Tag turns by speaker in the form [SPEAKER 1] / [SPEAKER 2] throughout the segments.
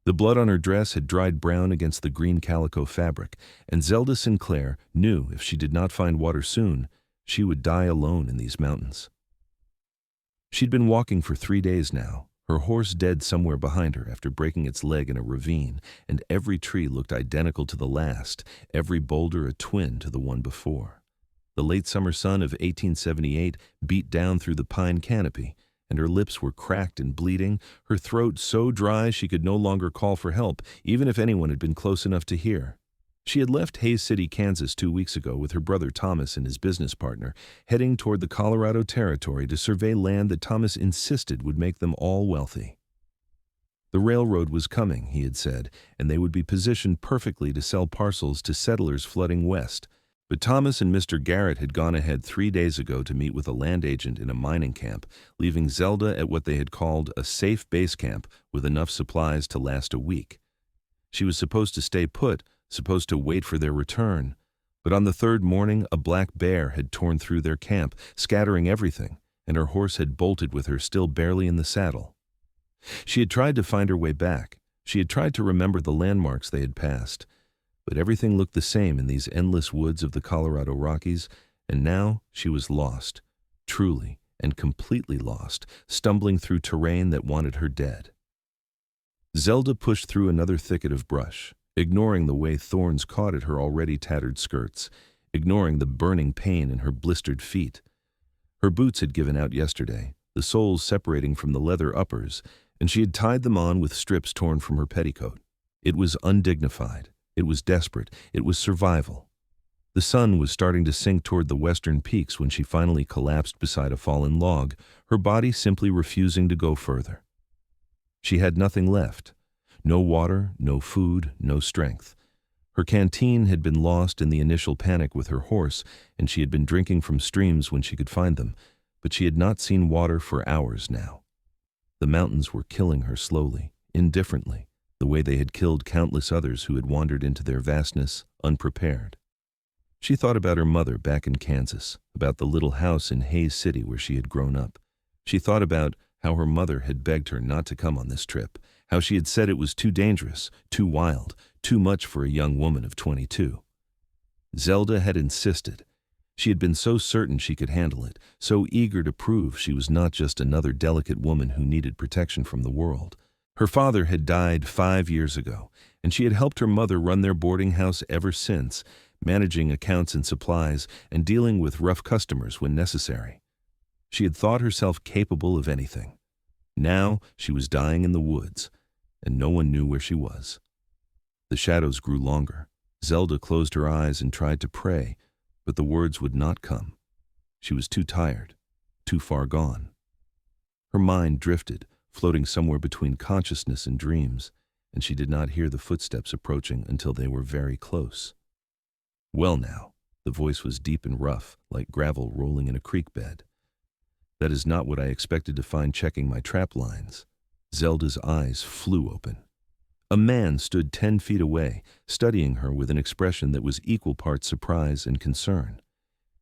[SPEAKER 1] The blood on her dress had dried brown against the green calico fabric, and Zelda Sinclair knew if she did not find water soon, she would die alone in these mountains. She'd been walking for 3 days now, her horse dead somewhere behind her after breaking its leg in a ravine, and every tree looked identical to the last, every boulder a twin to the one before. The late summer sun of 1878 beat down through the pine canopy, and her lips were cracked and bleeding, her throat so dry she could no longer call for help, even if anyone had been close enough to hear. She had left Hays City, Kansas 2 weeks ago with her brother Thomas and his business partner, heading toward the Colorado Territory to survey land that Thomas insisted would make them all wealthy. The railroad was coming, he had said, and they would be positioned perfectly to sell parcels to settlers flooding west. But Thomas and Mr. Garrett had gone ahead 3 days ago to meet with a land agent in a mining camp, leaving Zelda at what they had called a safe base camp with enough supplies to last a week. She was supposed to stay put, supposed to wait for their return, but on the third morning a black bear had torn through their camp, scattering everything, and her horse had bolted with her still barely in the saddle. She had tried to find her way back. She had tried to remember the landmarks they had passed, but everything looked the same in these endless woods of the Colorado Rockies, and now she was lost, truly and completely lost, stumbling through terrain that wanted her dead. Zelda pushed through another thicket of brush, ignoring the way thorns caught at her already tattered skirts, ignoring the burning pain in her blistered feet. Her boots had given out yesterday, the soles separating from the leather uppers, and she had tied them on with strips torn from her petticoat. It was undignified. It was desperate. It was survival. The sun was starting to sink toward the western peaks when she finally collapsed beside a fallen log, her body simply refusing to go further. She had nothing left. No water, no food, no strength. Her canteen had been lost in the initial panic with her horse, and she had been drinking from streams when she could find them, but she had not seen water for hours now. The mountains were killing her slowly, indifferently, the way they had killed countless others who had wandered into their vastness unprepared. She thought about her mother back in Kansas, about the little house in Hays City where she had grown up. She thought about how her mother had begged her not to come on this trip, how she had said it was too dangerous, too wild, too much for a young woman of 22. Zelda had insisted. She had been so certain she could handle it, so eager to prove she was not just another delicate woman who needed protection from the world. Her father had died 5 years ago, and she had helped her mother run their boarding house ever since, managing accounts and supplies and dealing with rough customers when necessary. She had thought herself capable of anything. Now she was dying in the woods, and no one knew where she was. The shadows grew longer. Zelda closed her eyes and tried to pray, but the words would not come. She was too tired, too far gone. Her mind drifted, floating somewhere between consciousness and dreams, and she did not hear the footsteps approaching until they were very close. "Well now," the voice was deep and rough, like gravel rolling in a creek bed. "That is not what I expected to find checking my trap lines." Zelda's eyes flew open. A man stood 10 feet away, studying her with an expression that was equal parts surprise and concern.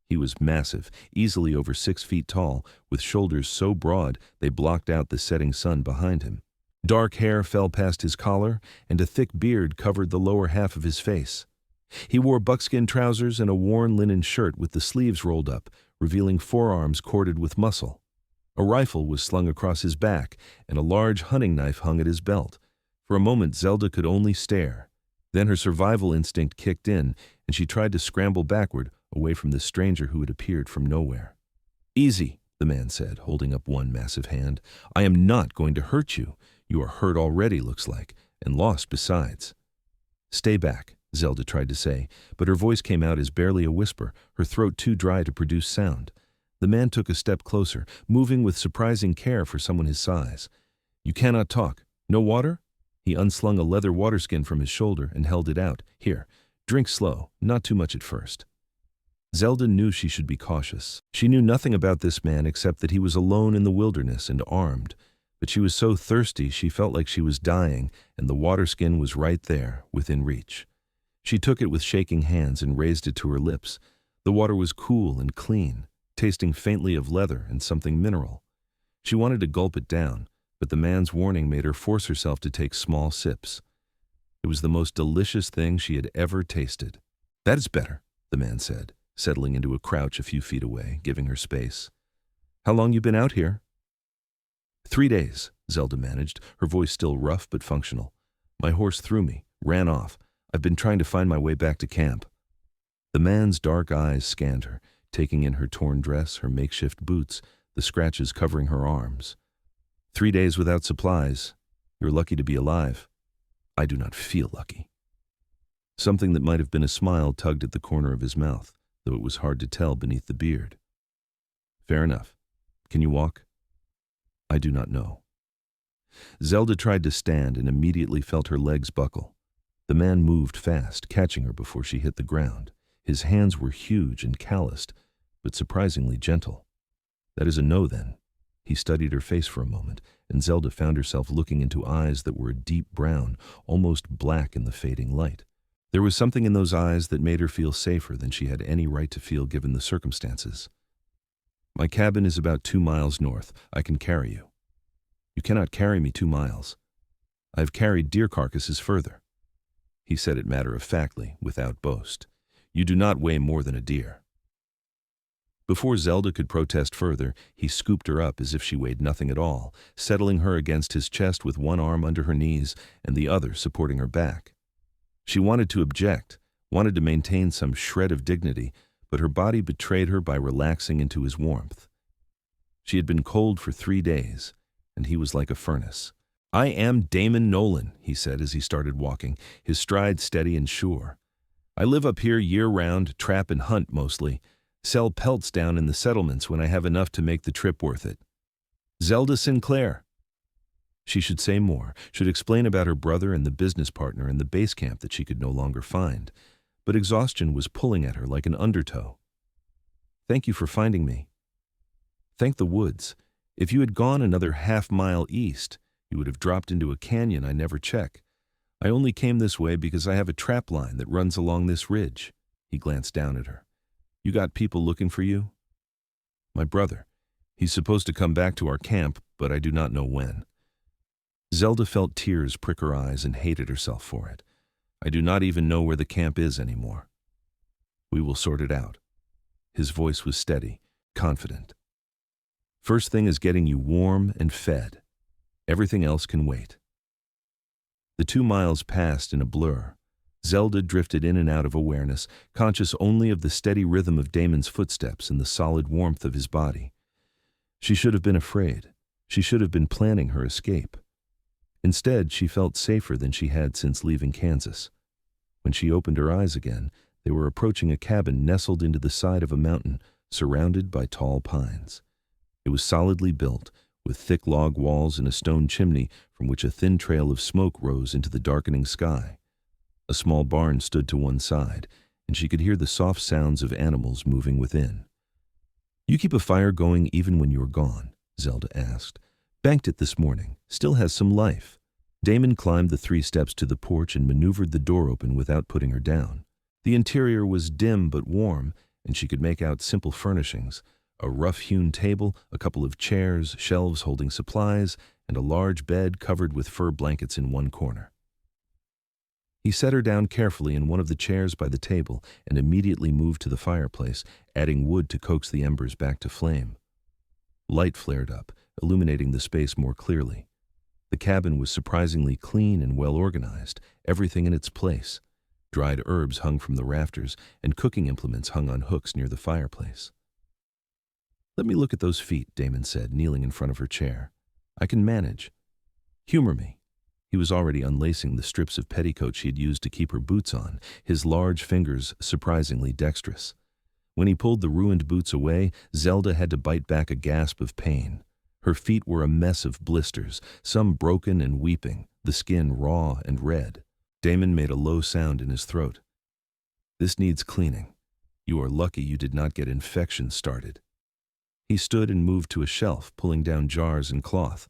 [SPEAKER 1] He was massive, easily over 6 feet tall, with shoulders so broad they blocked out the setting sun behind him. Dark hair fell past his collar, and a thick beard covered the lower half of his face. He wore buckskin trousers and a worn linen shirt with the sleeves rolled up, revealing forearms corded with muscle. A rifle was slung across his back, and a large hunting knife hung at his belt. For a moment, Zelda could only stare. Then her survival instinct kicked in, and she tried to scramble backward, away from this stranger who had appeared from nowhere. "Easy," the man said, holding up one massive hand. "I am not going to hurt you. You are hurt already, looks like, and lost besides." "Stay back," Zelda tried to say, but her voice came out as barely a whisper, her throat too dry to produce sound. The man took a step closer, moving with surprising care for someone his size. "You cannot talk. No water?" He unslung a leather waterskin from his shoulder and held it out. "Here, drink slow, not too much at first." Zelda knew she should be cautious. She knew nothing about this man except that he was alone in the wilderness and armed. But she was so thirsty she felt like she was dying, and the waterskin was right there, within reach. She took it with shaking hands and raised it to her lips. The water was cool and clean, tasting faintly of leather and something mineral. She wanted to gulp it down, but the man's warning made her force herself to take small sips. It was the most delicious thing she had ever tasted. "That is better," the man said, settling into a crouch a few feet away, giving her space. "How long you been out here?" 3 days, Zelda managed, her voice still rough but functional. "My horse threw me, ran off. I've been trying to find my way back to camp." The man's dark eyes scanned her, taking in her torn dress, her makeshift boots, the scratches covering her arms. 3 days without supplies. You're lucky to be alive." "I do not feel lucky." Something that might have been a smile tugged at the corner of his mouth, though it was hard to tell beneath the beard. "Fair enough. Can you walk?" "I do not know." Zelda tried to stand and immediately felt her legs buckle. The man moved fast, catching her before she hit the ground. His hands were huge and calloused, but surprisingly gentle. "That is a no, then." He studied her face for a moment, and Zelda found herself looking into eyes that were a deep brown, almost black in the fading light. There was something in those eyes that made her feel safer than she had any right to feel given the circumstances. "My cabin is about 2 miles north. I can carry you." "You cannot carry me 2 miles. I have carried deer carcasses further." He said it matter-of-factly, without boast. "You do not weigh more than a deer." Before Zelda could protest further, he scooped her up as if she weighed nothing at all, settling her against his chest with one arm under her knees and the other supporting her back. She wanted to object, wanted to maintain some shred of dignity, but her body betrayed her by relaxing into his warmth. She had been cold for 3 days, and he was like a furnace. "I am Damon Nolan," he said as he started walking, his stride steady and sure. "I live up here year-round, trap and hunt mostly. Sell pelts down in the settlements when I have enough to make the trip worth it. Zelda Sinclair." She should say more, should explain about her brother and the business partner and the base camp that she could no longer find, but exhaustion was pulling at her like an undertow. "Thank you for finding me." "Thank the woods. If you had gone another half-mile east, you would have dropped into a canyon I never check. I only came this way because I have a trap line that runs along this ridge." He glanced down at her. "You got people looking for you?" "My brother. He's supposed to come back to our camp, but I do not know when." Zelda felt tears prick her eyes and hated herself for it. "I do not even know where the camp is anymore." "We will sort it out." His voice was steady, confident. "First thing is getting you warm and fed. Everything else can wait." The 2 miles passed in a blur. Zelda drifted in and out of awareness, conscious only of the steady rhythm of Damon's footsteps and the solid warmth of his body. She should have been afraid. She should have been planning her escape. Instead, she felt safer than she had since leaving Kansas. When she opened her eyes again, they were approaching a cabin nestled into the side of a mountain, surrounded by tall pines. It was solidly built, with thick log walls and a stone chimney from which a thin trail of smoke rose into the darkening sky. A small barn stood to one side, and she could hear the soft sounds of animals moving within. "You keep a fire going even when you're gone?" Zelda asked. "Banked it this morning. Still has some life." Damon climbed the 3 steps to the porch and maneuvered the door open without putting her down. The interior was dim but warm, and she could make out simple furnishings: a rough-hewn table, a couple of chairs, shelves holding supplies, and a large bed covered with fur blankets in one corner. He set her down carefully in one of the chairs by the table and immediately moved to the fireplace, adding wood to coax the embers back to flame. Light flared up, illuminating the space more clearly. The cabin was surprisingly clean and well-organized, everything in its place. Dried herbs hung from the rafters, and cooking implements hung on hooks near the fireplace. "Let me look at those feet," Damon said, kneeling in front of her chair. "I can manage. Humor me." He was already unlacing the strips of petticoat she had used to keep her boots on, his large fingers surprisingly dexterous. When he pulled the ruined boots away, Zelda had to bite back a gasp of pain. Her feet were a mess of blisters, some broken and weeping, the skin raw and red. Damon made a low sound in his throat. "This needs cleaning. You are lucky you did not get infection started." He stood and moved to a shelf, pulling down jars and cloth.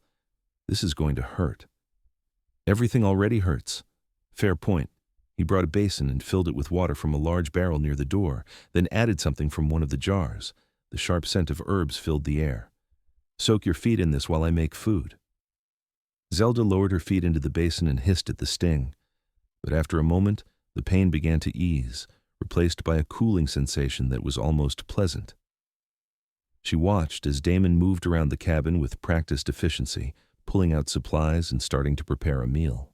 [SPEAKER 1] "This is going to hurt." "Everything already hurts." "Fair point." He brought a basin and filled it with water from a large barrel near the door, then added something from one of the jars. The sharp scent of herbs filled the air. "Soak your feet in this while I make food." Zelda lowered her feet into the basin and hissed at the sting. But after a moment, the pain began to ease, replaced by a cooling sensation that was almost pleasant. She watched as Damon moved around the cabin with practiced efficiency, pulling out supplies and starting to prepare a meal.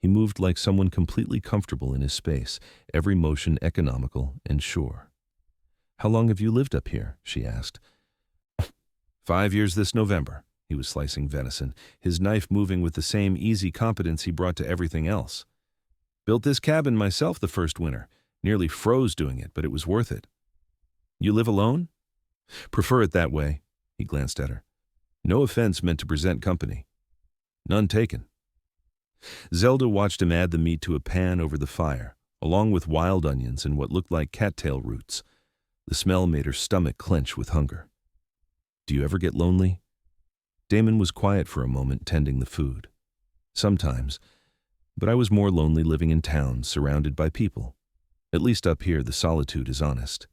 [SPEAKER 1] He moved like someone completely comfortable in his space, every motion economical and sure. "How long have you lived up here?" she asked. 5 years this November. He was slicing venison, his knife moving with the same easy competence he brought to everything else. "Built this cabin myself the first winter. Nearly froze doing it, but it was worth it." "You live alone?" "Prefer it that way." He glanced at her. "No offense meant to present company." "None taken." Zelda watched him add the meat to a pan over the fire, along with wild onions and what looked like cattail roots. The smell made her stomach clench with hunger. "Do you ever get lonely?" Damon was quiet for a moment, tending the food. "Sometimes, but I was more lonely living in town, surrounded by people. At least up here, the solitude is honest."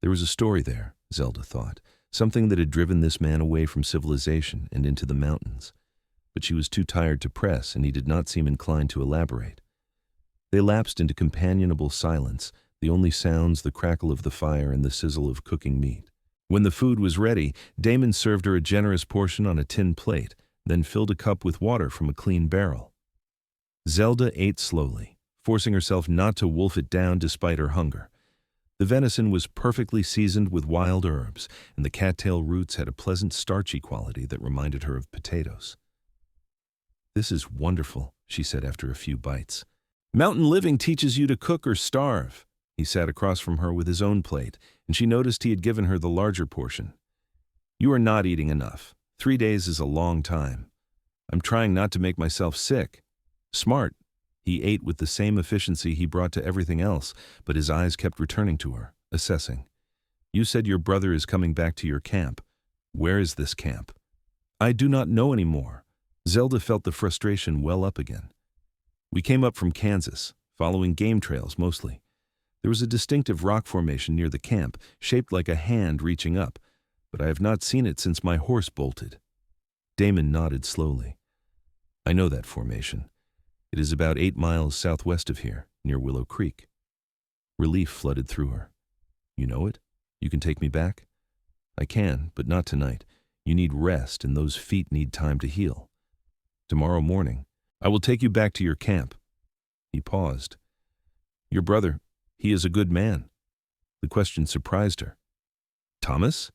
[SPEAKER 1] There was a story there, Zelda thought, something that had driven this man away from civilization and into the mountains. But she was too tired to press, and he did not seem inclined to elaborate. They lapsed into companionable silence, the only sounds the crackle of the fire and the sizzle of cooking meat. When the food was ready, Damon served her a generous portion on a tin plate, then filled a cup with water from a clean barrel. Zelda ate slowly, forcing herself not to wolf it down despite her hunger. The venison was perfectly seasoned with wild herbs, and the cattail roots had a pleasant starchy quality that reminded her of potatoes. "This is wonderful," she said after a few bites. "Mountain living teaches you to cook or starve." He sat across from her with his own plate, and she noticed he had given her the larger portion. "You are not eating enough. 3 days is a long time. I'm trying not to make myself sick." "Smart." He ate with the same efficiency he brought to everything else, but his eyes kept returning to her, assessing. "You said your brother is coming back to your camp. Where is this camp?" "I do not know anymore." Zelda felt the frustration well up again. "We came up from Kansas, following game trails mostly. There was a distinctive rock formation near the camp, shaped like a hand reaching up, but I have not seen it since my horse bolted." Damon nodded slowly. "I know that formation. It is about 8 miles southwest of here, near Willow Creek." Relief flooded through her. "You know it? You can take me back?" "I can, but not tonight. You need rest, and those feet need time to heal. Tomorrow morning, I will take you back to your camp." He paused. "Your brother, he is a good man." The question surprised her. "Thomas?"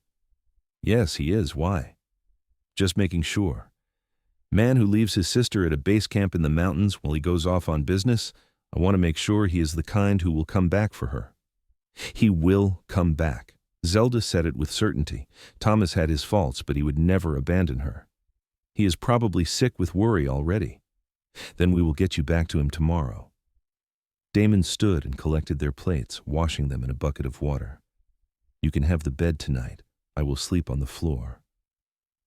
[SPEAKER 1] "Yes, he is. Why?" "Just making sure. Man who leaves his sister at a base camp in the mountains while he goes off on business, I want to make sure he is the kind who will come back for her." "He will come back." Zelda said it with certainty. Thomas had his faults, but he would never abandon her. "He is probably sick with worry already." "Then we will get you back to him tomorrow." Damon stood and collected their plates, washing them in a bucket of water. "You can have the bed tonight. I will sleep on the floor."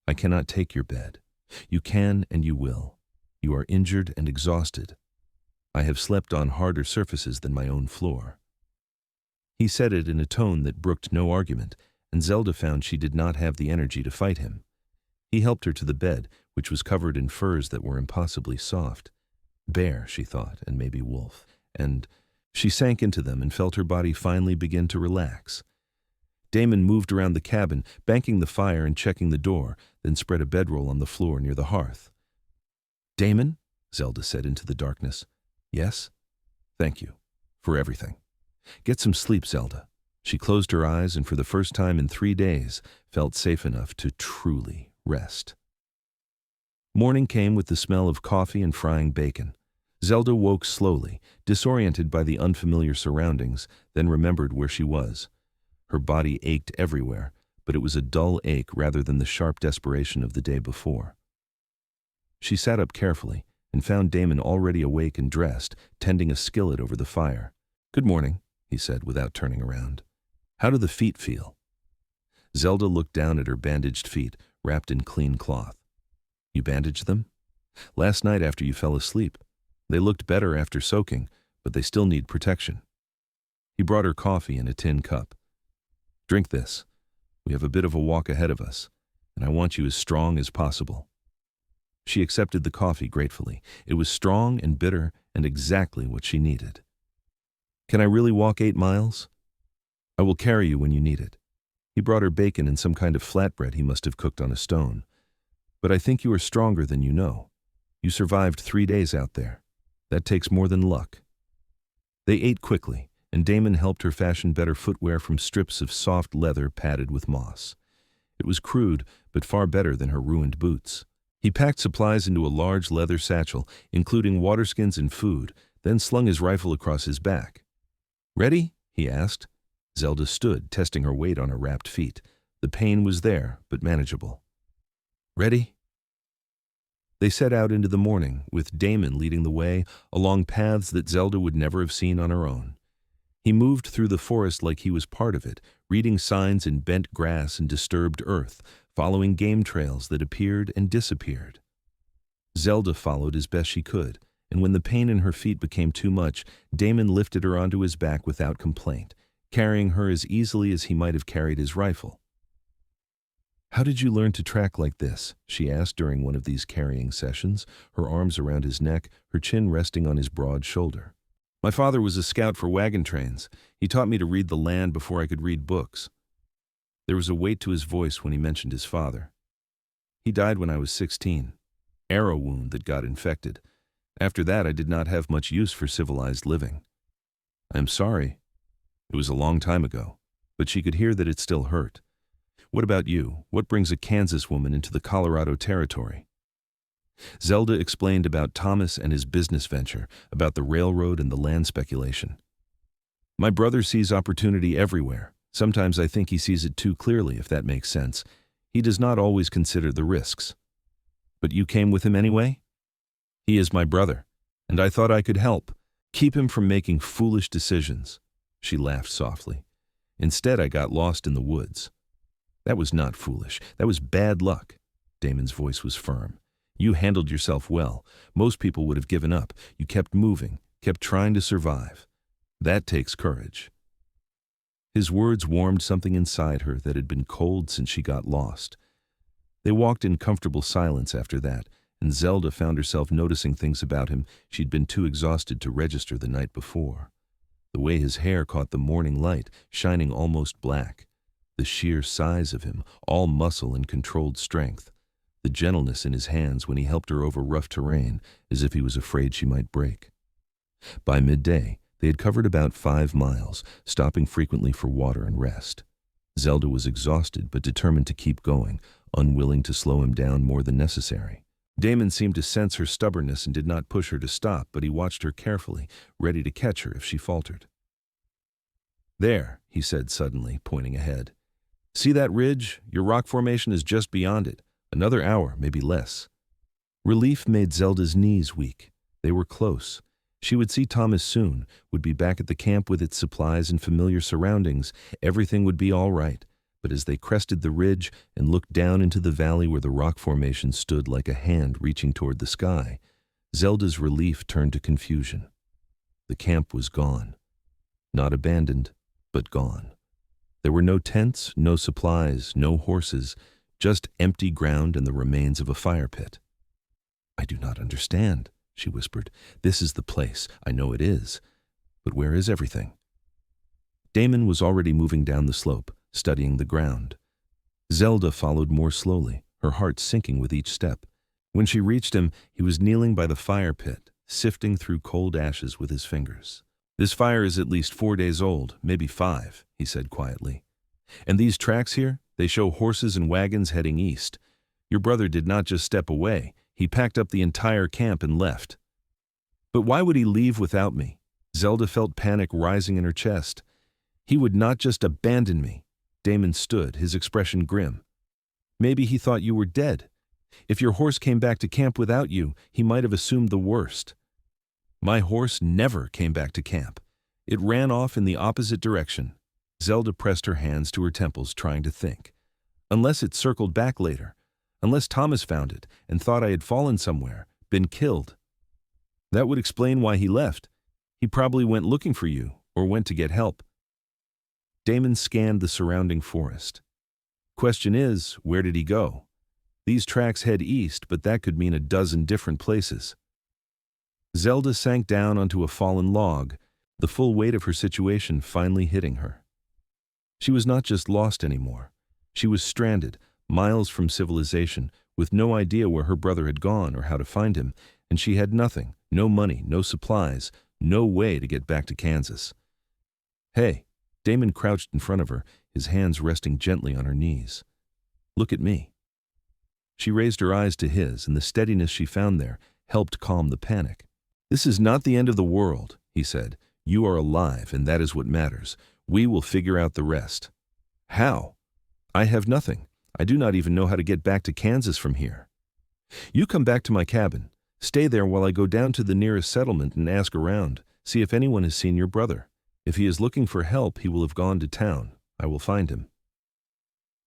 [SPEAKER 1] "I cannot take your bed." "You can and you will. You are injured and exhausted. I have slept on harder surfaces than my own floor." He said it in a tone that brooked no argument, and Zelda found she did not have the energy to fight him. He helped her to the bed, which was covered in furs that were impossibly soft. Bear, she thought, and maybe wolf. And she sank into them and felt her body finally begin to relax. Damon moved around the cabin, banking the fire and checking the door, then spread a bedroll on the floor near the hearth. "Damon?" Zelda said into the darkness. "Yes?" "Thank you. For everything. Get some sleep, Zelda." She closed her eyes and for the first time in 3 days felt safe enough to truly rest. Morning came with the smell of coffee and frying bacon. Zelda woke slowly, disoriented by the unfamiliar surroundings, then remembered where she was. Her body ached everywhere, but it was a dull ache rather than the sharp desperation of the day before. She sat up carefully and found Damon already awake and dressed, tending a skillet over the fire. "Good morning," he said without turning around. "How do the feet feel?" Zelda looked down at her bandaged feet, wrapped in clean cloth. "You bandaged them?" "Last night after you fell asleep. They looked better after soaking, but they still need protection." He brought her coffee in a tin cup. "Drink this. We have a bit of a walk ahead of us, and I want you as strong as possible." She accepted the coffee gratefully. It was strong and bitter and exactly what she needed. Can I really walk 8 miles? I will carry you when you need it. He brought her bacon and some kind of flatbread he must have cooked on a stone. But I think you are stronger than you know. You survived 3 days out there. That takes more than luck. They ate quickly, and Damon helped her fashion better footwear from strips of soft leather padded with moss. It was crude, but far better than her ruined boots. He packed supplies into a large leather satchel, including waterskins and food, then slung his rifle across his back. "Ready?" he asked. Zelda stood, testing her weight on her wrapped feet. The pain was there, but manageable. "Ready?" They set out into the morning, with Damon leading the way along paths that Zelda would never have seen on her own. He moved through the forest like he was part of it, reading signs in bent grass and disturbed earth, following game trails that appeared and disappeared. Zelda followed as best she could, and when the pain in her feet became too much, Damon lifted her onto his back without complaint, carrying her as easily as he might have carried his rifle. "How did you learn to track like this?" she asked during one of these carrying sessions, her arms around his neck, her chin resting on his broad shoulder. "My father was a scout for wagon trains. He taught me to read the land before I could read books." There was a weight to his voice when he mentioned his father. "He died when I was 16. Arrow wound that got infected. After that, I did not have much use for civilized living." "I am sorry. It was a long time ago," but she could hear that it still hurt. "What about you? What brings a Kansas woman into the Colorado territory?" Zelda explained about Thomas and his business venture, about the railroad and the land speculation. "My brother sees opportunity everywhere. Sometimes I think he sees it too clearly, if that makes sense. He does not always consider the risks." "But you came with him anyway?" "He is my brother, and I thought I could help, keep him from making foolish decisions." She laughed softly. "Instead, I got lost in the woods." "That was not foolish. That was bad luck." Damon's voice was firm. "You handled yourself well. Most people would have given up. You kept moving, kept trying to survive. That takes courage." His words warmed something inside her that had been cold since she got lost. They walked in comfortable silence after that, and Zelda found herself noticing things about him she'd been too exhausted to register the night before. The way his hair caught the morning light, shining almost black. The sheer size of him, all muscle and controlled strength. The gentleness in his hands when he helped her over rough terrain, as if he was afraid she might break. By midday, they had covered about 5 miles, stopping frequently for water and rest. Zelda was exhausted but determined to keep going, unwilling to slow him down more than necessary. Damon seemed to sense her stubbornness and did not push her to stop, but he watched her carefully, ready to catch her if she faltered. "There," he said suddenly, pointing ahead. "See that ridge? Your rock formation is just beyond it. Another hour, maybe less." Relief made Zelda's knees weak. They were close. She would see Thomas soon, would be back at the camp with its supplies and familiar surroundings. Everything would be all right. But as they crested the ridge and looked down into the valley where the rock formation stood like a hand reaching toward the sky, Zelda's relief turned to confusion. The camp was gone. Not abandoned, but gone. There were no tents, no supplies, no horses, just empty ground and the remains of a fire pit. "I do not understand," she whispered. "This is the place. I know it is. But where is everything?" Damon was already moving down the slope, studying the ground. Zelda followed more slowly, her heart sinking with each step. When she reached him, he was kneeling by the fire pit, sifting through cold ashes with his fingers. "This fire is at least 4 days old, maybe 5, he said quietly. "And these tracks here, they show horses and wagons heading east. Your brother did not just step away. He packed up the entire camp and left." "But why would he leave without me?" Zelda felt panic rising in her chest. "He would not just abandon me." Damon stood, his expression grim. "Maybe he thought you were dead. If your horse came back to camp without you, he might have assumed the worst." "My horse never came back to camp. It ran off in the opposite direction." Zelda pressed her hands to her temples, trying to think. "Unless it circled back later. Unless Thomas found it and thought I had fallen somewhere, been killed. That would explain why he left. He probably went looking for you, or went to get help." Damon scanned the surrounding forest. "Question is, where did he go?" These tracks head east, but that could mean a dozen different places. Zelda sank down onto a fallen log, the full weight of her situation finally hitting her. She was not just lost anymore. She was stranded, miles from civilization, with no idea where her brother had gone or how to find him, and she had nothing, no money, no supplies, no way to get back to Kansas. "Hey," Damon crouched in front of her, his hands resting gently on her knees. "Look at me." She raised her eyes to his, and the steadiness she found there helped calm the panic. "This is not the end of the world," he said. "You are alive, and that is what matters. We will figure out the rest." "How?" "I have nothing. I do not even know how to get back to Kansas from here." "You come back to my cabin. Stay there while I go down to the nearest settlement and ask around, see if anyone has seen your brother. If he is looking for help, he will have gone to town. I will find him."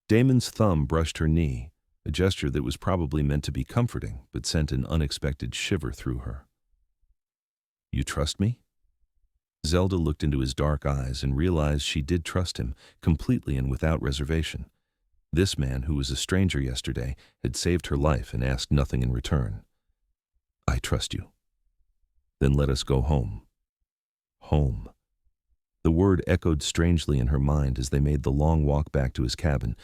[SPEAKER 1] Damon's thumb brushed her knee, a gesture that was probably meant to be comforting, but sent an unexpected shiver through her. "You trust me?" Zelda looked into his dark eyes and realized she did trust him, completely and without reservation. This man, who was a stranger yesterday, had saved her life and asked nothing in return. "I trust you." "Then let us go home." Home. The word echoed strangely in her mind as they made the long walk back to his cabin.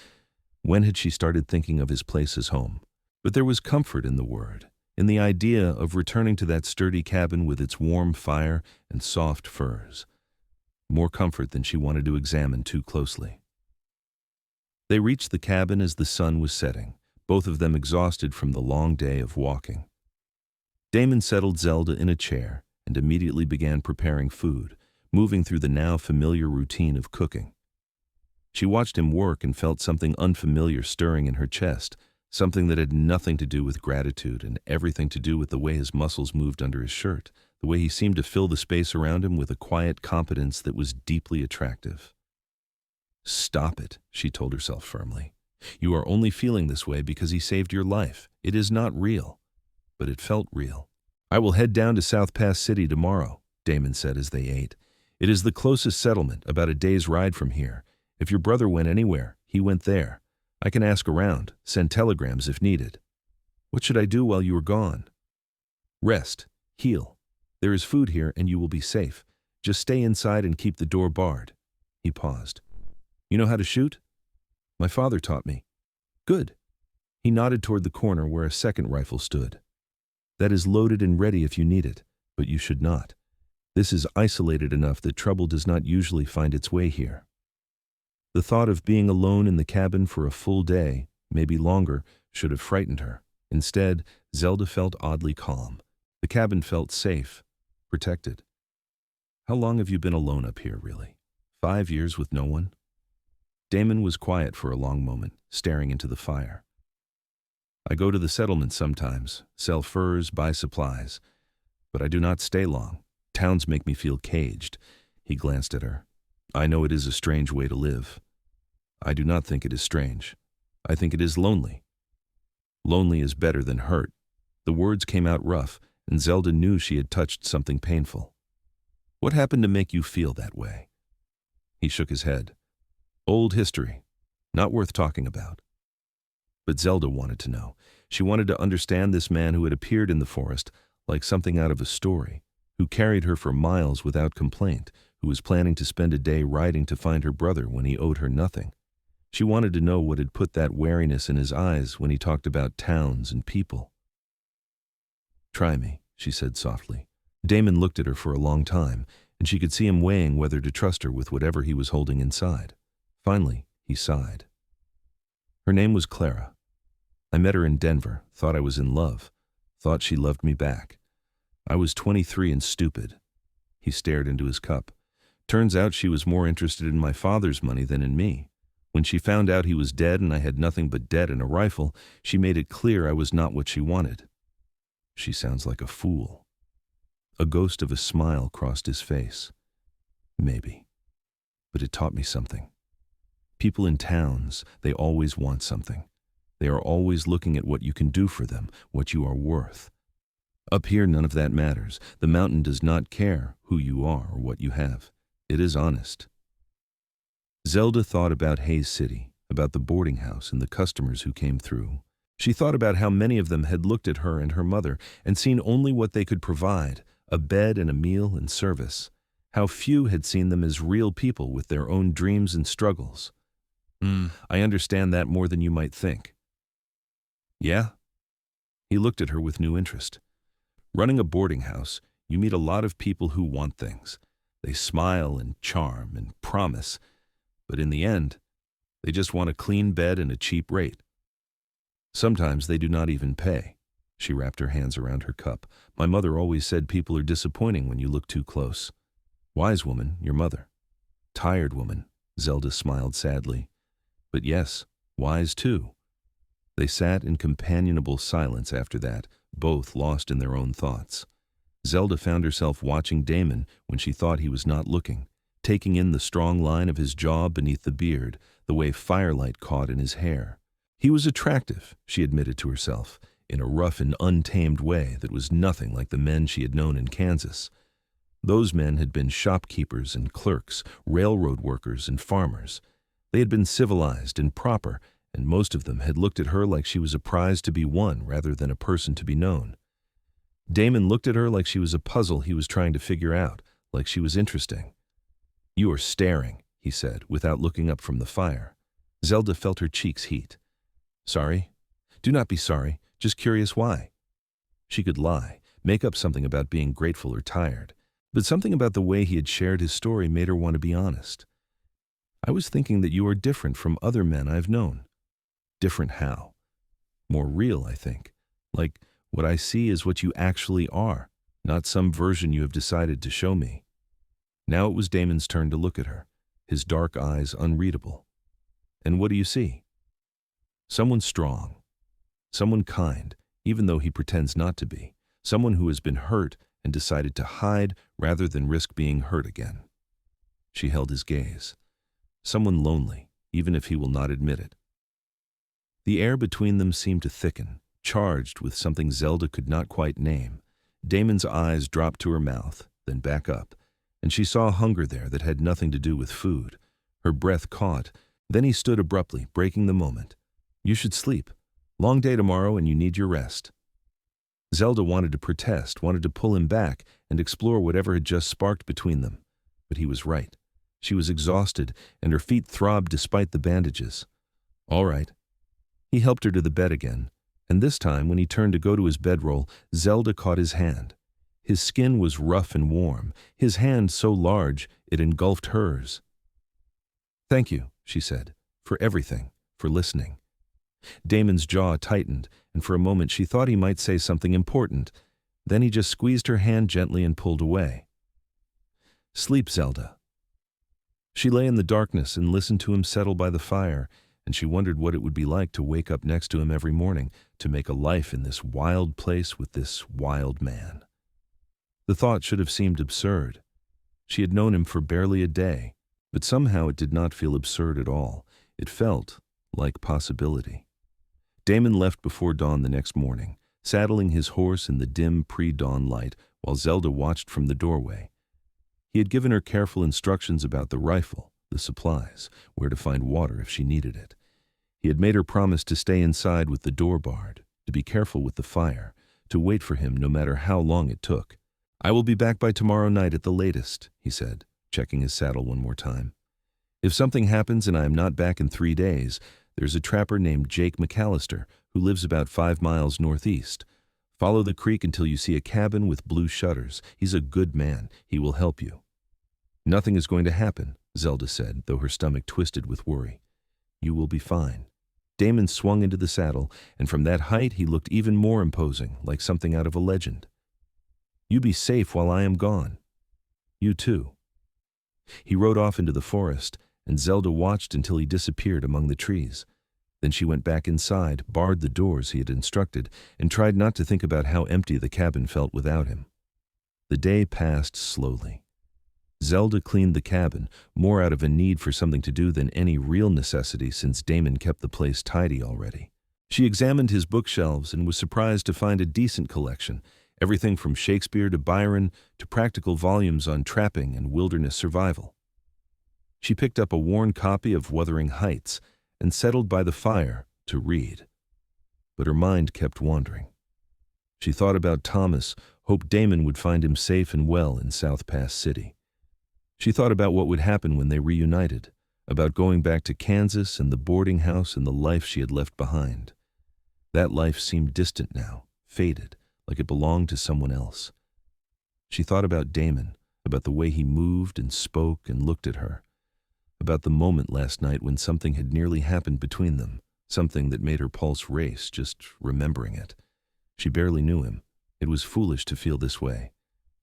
[SPEAKER 1] When had she started thinking of his place as home? But there was comfort in the word, in the idea of returning to that sturdy cabin with its warm fire and soft furs. More comfort than she wanted to examine too closely. They reached the cabin as the sun was setting, both of them exhausted from the long day of walking. Damon settled Zelda in a chair and immediately began preparing food, moving through the now familiar routine of cooking. She watched him work and felt something unfamiliar stirring in her chest, something that had nothing to do with gratitude and everything to do with the way his muscles moved under his shirt, the way he seemed to fill the space around him with a quiet competence that was deeply attractive. "Stop it," she told herself firmly. "You are only feeling this way because he saved your life. It is not real." But it felt real. "I will head down to South Pass City tomorrow," Damon said as they ate. "It is the closest settlement, about a day's ride from here. If your brother went anywhere, he went there. I can ask around, send telegrams if needed." "What should I do while you are gone?" "Rest. Heal. There is food here and you will be safe. Just stay inside and keep the door barred." He paused. "You know how to shoot?" "My father taught me." "Good." He nodded toward the corner where a second rifle stood. "That is loaded and ready if you need it, but you should not. This is isolated enough that trouble does not usually find its way here." The thought of being alone in the cabin for a full day, maybe longer, should have frightened her. Instead, Zelda felt oddly calm. The cabin felt safe, protected. "How long have you been alone up here, really? 5 years with no one?" Damon was quiet for a long moment, staring into the fire. "I go to the settlement sometimes, sell furs, buy supplies. But I do not stay long. Towns make me feel caged." He glanced at her. "I know it is a strange way to live." "I do not think it is strange. I think it is lonely." "Lonely is better than hurt." The words came out rough, and Zelda knew she had touched something painful. "What happened to make you feel that way?" He shook his head. "Old history. Not worth talking about." But Zelda wanted to know. She wanted to understand this man who had appeared in the forest like something out of a story, who carried her for miles without complaint, who was planning to spend a day riding to find her brother when he owed her nothing. She wanted to know what had put that wariness in his eyes when he talked about towns and people. "Try me," she said softly. Damon looked at her for a long time, and she could see him weighing whether to trust her with whatever he was holding inside. Finally, he sighed. "Her name was Clara. I met her in Denver, thought I was in love, thought she loved me back. I was 23 and stupid." He stared into his cup. "Turns out she was more interested in my father's money than in me. When she found out he was dead and I had nothing but debt and a rifle, she made it clear I was not what she wanted." "She sounds like a fool." A ghost of a smile crossed his face. "Maybe. But it taught me something. People in towns, they always want something. They are always looking at what you can do for them, what you are worth. Up here, none of that matters. The mountain does not care who you are or what you have. It is honest." Zelda thought about Hayes City, about the boarding house and the customers who came through. She thought about how many of them had looked at her and her mother and seen only what they could provide, a bed and a meal and service. How few had seen them as real people with their own dreams and struggles. I understand that more than you might think. Yeah? He looked at her with new interest. Running a boarding house, you meet a lot of people who want things. They smile and charm and promise, but in the end, they just want a clean bed and a cheap rate. Sometimes they do not even pay. She wrapped her hands around her cup. My mother always said people are disappointing when you look too close. Wise woman, your mother. Tired woman, Zelda smiled sadly. But yes, wise too. They sat in companionable silence after that, both lost in their own thoughts. Zelda found herself watching Damon when she thought he was not looking, taking in the strong line of his jaw beneath the beard, the way firelight caught in his hair. He was attractive, she admitted to herself, in a rough and untamed way that was nothing like the men she had known in Kansas. Those men had been shopkeepers and clerks, railroad workers and farmers. They had been civilized and proper, and most of them had looked at her like she was a prize to be won rather than a person to be known. Damon looked at her like she was a puzzle he was trying to figure out, like she was interesting. You are staring, he said, without looking up from the fire. Zelda felt her cheeks heat. Sorry? Do not be sorry, just curious why. She could lie, make up something about being grateful or tired, but something about the way he had shared his story made her want to be honest. I was thinking that you are different from other men I've known. Different how? More real, I think. Like, what I see is what you actually are, not some version you have decided to show me. Now it was Damon's turn to look at her, his dark eyes unreadable. And what do you see? Someone strong. Someone kind, even though he pretends not to be. Someone who has been hurt and decided to hide rather than risk being hurt again. She held his gaze. Someone lonely, even if he will not admit it. The air between them seemed to thicken, charged with something Zelda could not quite name. Damon's eyes dropped to her mouth, then back up, and she saw hunger there that had nothing to do with food. Her breath caught. Then he stood abruptly, breaking the moment. You should sleep. Long day tomorrow and you need your rest. Zelda wanted to protest, wanted to pull him back and explore whatever had just sparked between them. But he was right. She was exhausted, and her feet throbbed despite the bandages. All right. He helped her to the bed again, and this time when he turned to go to his bedroll, Zelda caught his hand. His skin was rough and warm, his hand so large it engulfed hers. Thank you, she said, for everything, for listening. Damon's jaw tightened, and for a moment she thought he might say something important. Then he just squeezed her hand gently and pulled away. Sleep, Zelda. She lay in the darkness and listened to him settle by the fire, and she wondered what it would be like to wake up next to him every morning, to make a life in this wild place with this wild man. The thought should have seemed absurd. She had known him for barely a day, but somehow it did not feel absurd at all. It felt like possibility. Damon left before dawn the next morning, saddling his horse in the dim pre-dawn light while Zelda watched from the doorway. He had given her careful instructions about the rifle, the supplies, where to find water if she needed it. He had made her promise to stay inside with the door barred, to be careful with the fire, to wait for him no matter how long it took. I will be back by tomorrow night at the latest, he said, checking his saddle one more time. If something happens and I am not back in 3 days, there's a trapper named Jake McAllister who lives about 5 miles northeast. Follow the creek until you see a cabin with blue shutters. He's a good man. He will help you. Nothing is going to happen, Zelda said, though her stomach twisted with worry. You will be fine. Damon swung into the saddle, and from that height he looked even more imposing, like something out of a legend. You be safe while I am gone. You too. He rode off into the forest, and Zelda watched until he disappeared among the trees. Then she went back inside, barred the doors he had instructed, and tried not to think about how empty the cabin felt without him. The day passed slowly. Zelda cleaned the cabin, more out of a need for something to do than any real necessity since Damon kept the place tidy already. She examined his bookshelves and was surprised to find a decent collection, everything from Shakespeare to Byron to practical volumes on trapping and wilderness survival. She picked up a worn copy of Wuthering Heights and settled by the fire to read. but her mind kept wandering. She thought about Thomas, hoped Damon would find him safe and well in South Pass City. She thought about what would happen when they reunited, about going back to Kansas and the boarding house and the life she had left behind. That life seemed distant now, faded, like it belonged to someone else. She thought about Damon, about the way he moved and spoke and looked at her, about the moment last night when something had nearly happened between them, something that made her pulse race just remembering it. She barely knew him. It was foolish to feel this way,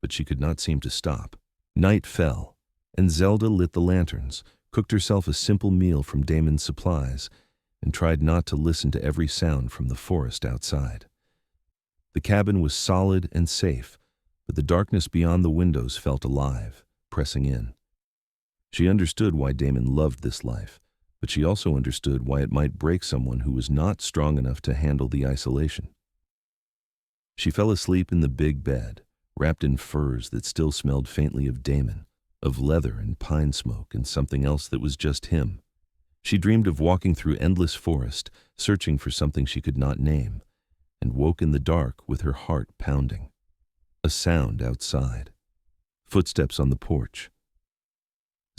[SPEAKER 1] but she could not seem to stop. Night fell, and Zelda lit the lanterns, cooked herself a simple meal from Damon's supplies, and tried not to listen to every sound from the forest outside. The cabin was solid and safe, but the darkness beyond the windows felt alive, pressing in. She understood why Damon loved this life, but she also understood why it might break someone who was not strong enough to handle the isolation. She fell asleep in the big bed, wrapped in furs that still smelled faintly of Damon, of leather and pine smoke and something else that was just him. She dreamed of walking through endless forest, searching for something she could not name, and woke in the dark with her heart pounding. A sound outside. Footsteps on the porch.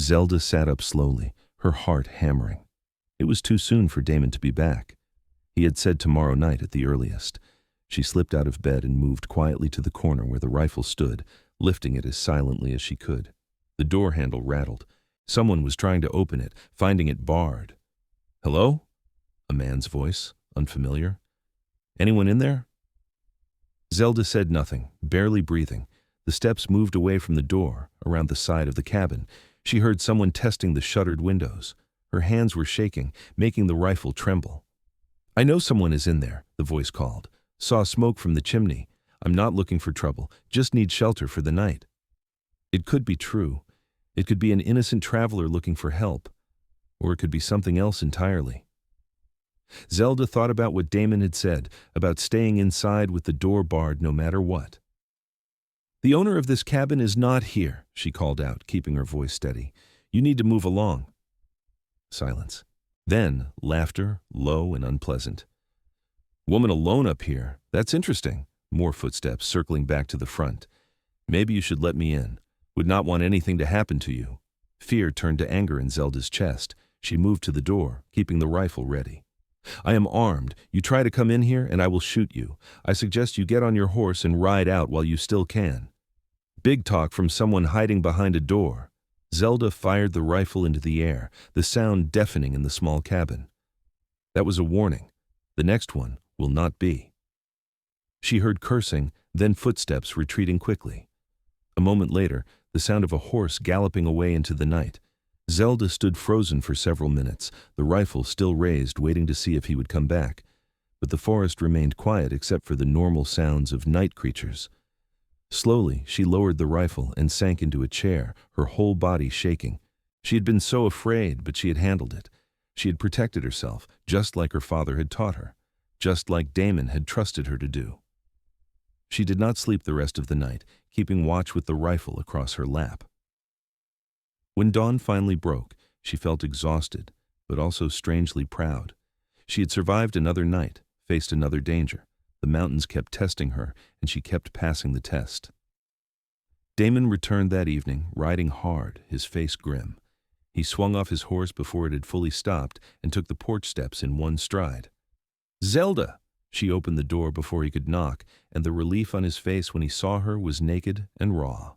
[SPEAKER 1] Zelda sat up slowly, her heart hammering. It was too soon for Damon to be back. He had said tomorrow night at the earliest. She slipped out of bed and moved quietly to the corner where the rifle stood, lifting it as silently as she could. The door handle rattled. Someone was trying to open it, finding it barred. "Hello?" A man's voice, unfamiliar. "Anyone in there?" Zelda said nothing, barely breathing. The steps moved away from the door, around the side of the cabin. She heard someone testing the shuttered windows. Her hands were shaking, making the rifle tremble. "I know someone is in there," the voice called. "Saw smoke from the chimney. I'm not looking for trouble, just need shelter for the night." It could be true. It could be an innocent traveler looking for help. Or it could be something else entirely. Zelda thought about what Damon had said, about staying inside with the door barred no matter what. "The owner of this cabin is not here," she called out, keeping her voice steady. "You need to move along." Silence. Then laughter, low and unpleasant. "Woman alone up here. That's interesting." More footsteps, circling back to the front. "Maybe you should let me in. Would not want anything to happen to you." Fear turned to anger in Zelda's chest. She moved to the door, keeping the rifle ready. "I am armed. You try to come in here, and I will shoot you. I suggest you get on your horse and ride out while you still can." Big talk from someone hiding behind a door. Zelda fired the rifle into the air, the sound deafening in the small cabin. That was a warning. The next one will not be. She heard cursing, then footsteps retreating quickly. A moment later, the sound of a horse galloping away into the night. Zelda stood frozen for several minutes, the rifle still raised, waiting to see if he would come back. But the forest remained quiet except for the normal sounds of night creatures. Slowly, she lowered the rifle and sank into a chair, her whole body shaking. She had been so afraid, but she had handled it. She had protected herself, just like her father had taught her, just like Damon had trusted her to do. She did not sleep the rest of the night, keeping watch with the rifle across her lap. When dawn finally broke, she felt exhausted, but also strangely proud. She had survived another night, faced another danger. The mountains kept testing her, and she kept passing the test. Damon returned that evening, riding hard, his face grim. He swung off his horse before it had fully stopped and took the porch steps in one stride. "Zelda!" She opened the door before he could knock, and the relief on his face when he saw her was naked and raw.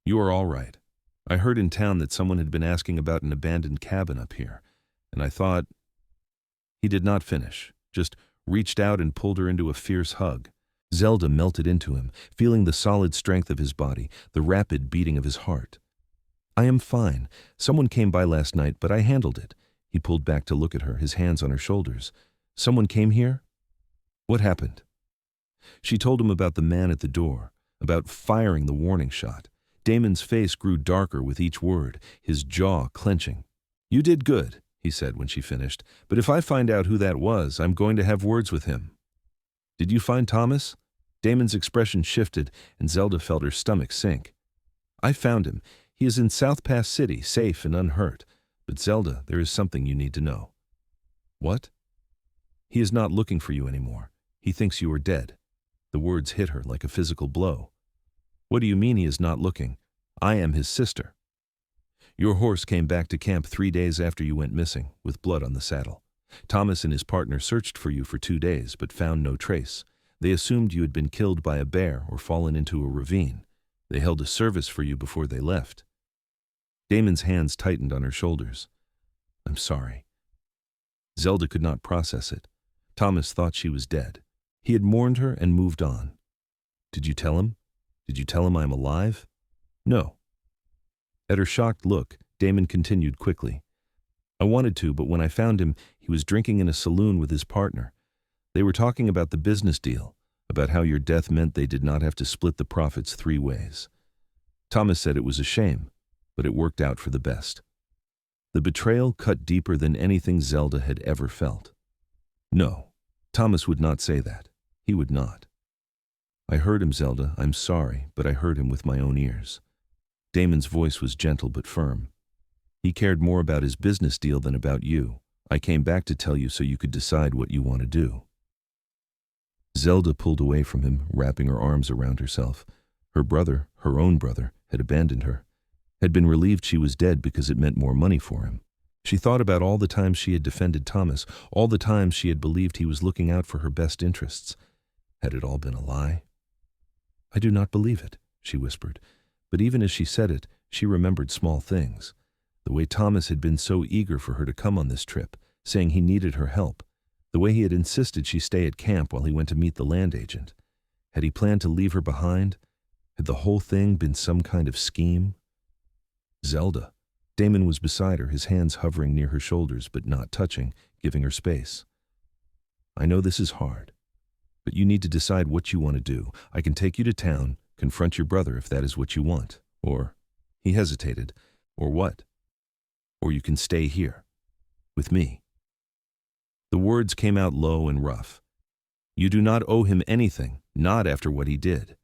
[SPEAKER 1] "You are all right. I heard in town that someone had been asking about an abandoned cabin up here, and I thought—" He did not finish, just reached out and pulled her into a fierce hug. Zelda melted into him, feeling the solid strength of his body, the rapid beating of his heart. "I am fine. Someone came by last night, but I handled it." He pulled back to look at her, his hands on her shoulders. "Someone came here? What happened?" She told him about the man at the door, about firing the warning shot. Damon's face grew darker with each word, his jaw clenching. "You did good," he said when she finished, "but if I find out who that was, I'm going to have words with him." "Did you find Thomas?" Damon's expression shifted, and Zelda felt her stomach sink. "I found him. He is in South Pass City, safe and unhurt. But Zelda, there is something you need to know." "What?" He is not looking for you anymore. He thinks you are dead. The words hit her like a physical blow. What do you mean he is not looking? I am his sister. Your horse came back to camp 3 days after you went missing, with blood on the saddle. Thomas and his partner searched for you for 2 days, but found no trace. They assumed you had been killed by a bear or fallen into a ravine. They held a service for you before they left. Damon's hands tightened on her shoulders. I'm sorry. Zelda could not process it. Thomas thought she was dead. He had mourned her and moved on. Did you tell him? Did you tell him I am alive? No. At her shocked look, Damon continued quickly. I wanted to, but when I found him, he was drinking in a saloon with his partner. They were talking about the business deal, about how your death meant they did not have to split the profits 3 ways. Thomas said it was a shame, but it worked out for the best. The betrayal cut deeper than anything Zelda had ever felt. No, Thomas would not say that. He would not. I heard him, Zelda. I'm sorry, but I heard him with my own ears. Damon's voice was gentle but firm. He cared more about his business deal than about you. I came back to tell you so you could decide what you want to do. Zelda pulled away from him, wrapping her arms around herself. Her brother, her own brother, had abandoned her, had been relieved she was dead because it meant more money for him. She thought about all the times she had defended Thomas, all the times she had believed he was looking out for her best interests. Had it all been a lie? I do not believe it, she whispered. But even as she said it, she remembered small things. The way Thomas had been so eager for her to come on this trip, saying he needed her help. The way he had insisted she stay at camp while he went to meet the land agent. Had he planned to leave her behind? Had the whole thing been some kind of scheme? Zelda. Damon was beside her, his hands hovering near her shoulders but not touching, giving her space. I know this is hard, but you need to decide what you want to do. I can take you to town, confront your brother if that is what you want. Or, he hesitated, or what? Or you can stay here, with me. The words came out low and rough. You do not owe him anything, not after what he did.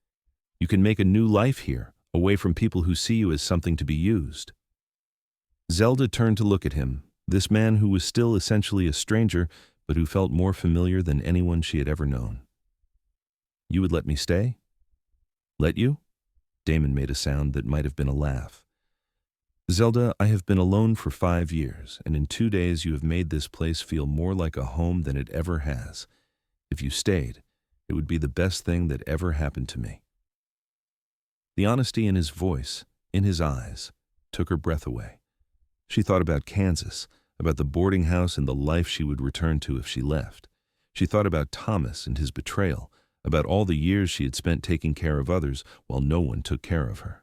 [SPEAKER 1] You can make a new life here, away from people who see you as something to be used. Zelda turned to look at him, this man who was still essentially a stranger, but who felt more familiar than anyone she had ever known. You would let me stay? Let you? Damon made a sound that might have been a laugh. Zelda, I have been alone for 5 years, and in 2 days you have made this place feel more like a home than it ever has. If you stayed, it would be the best thing that ever happened to me. The honesty in his voice, in his eyes, took her breath away. She thought about Kansas, about the boarding house and the life she would return to if she left. She thought about Thomas and his betrayal, about all the years she had spent taking care of others while no one took care of her.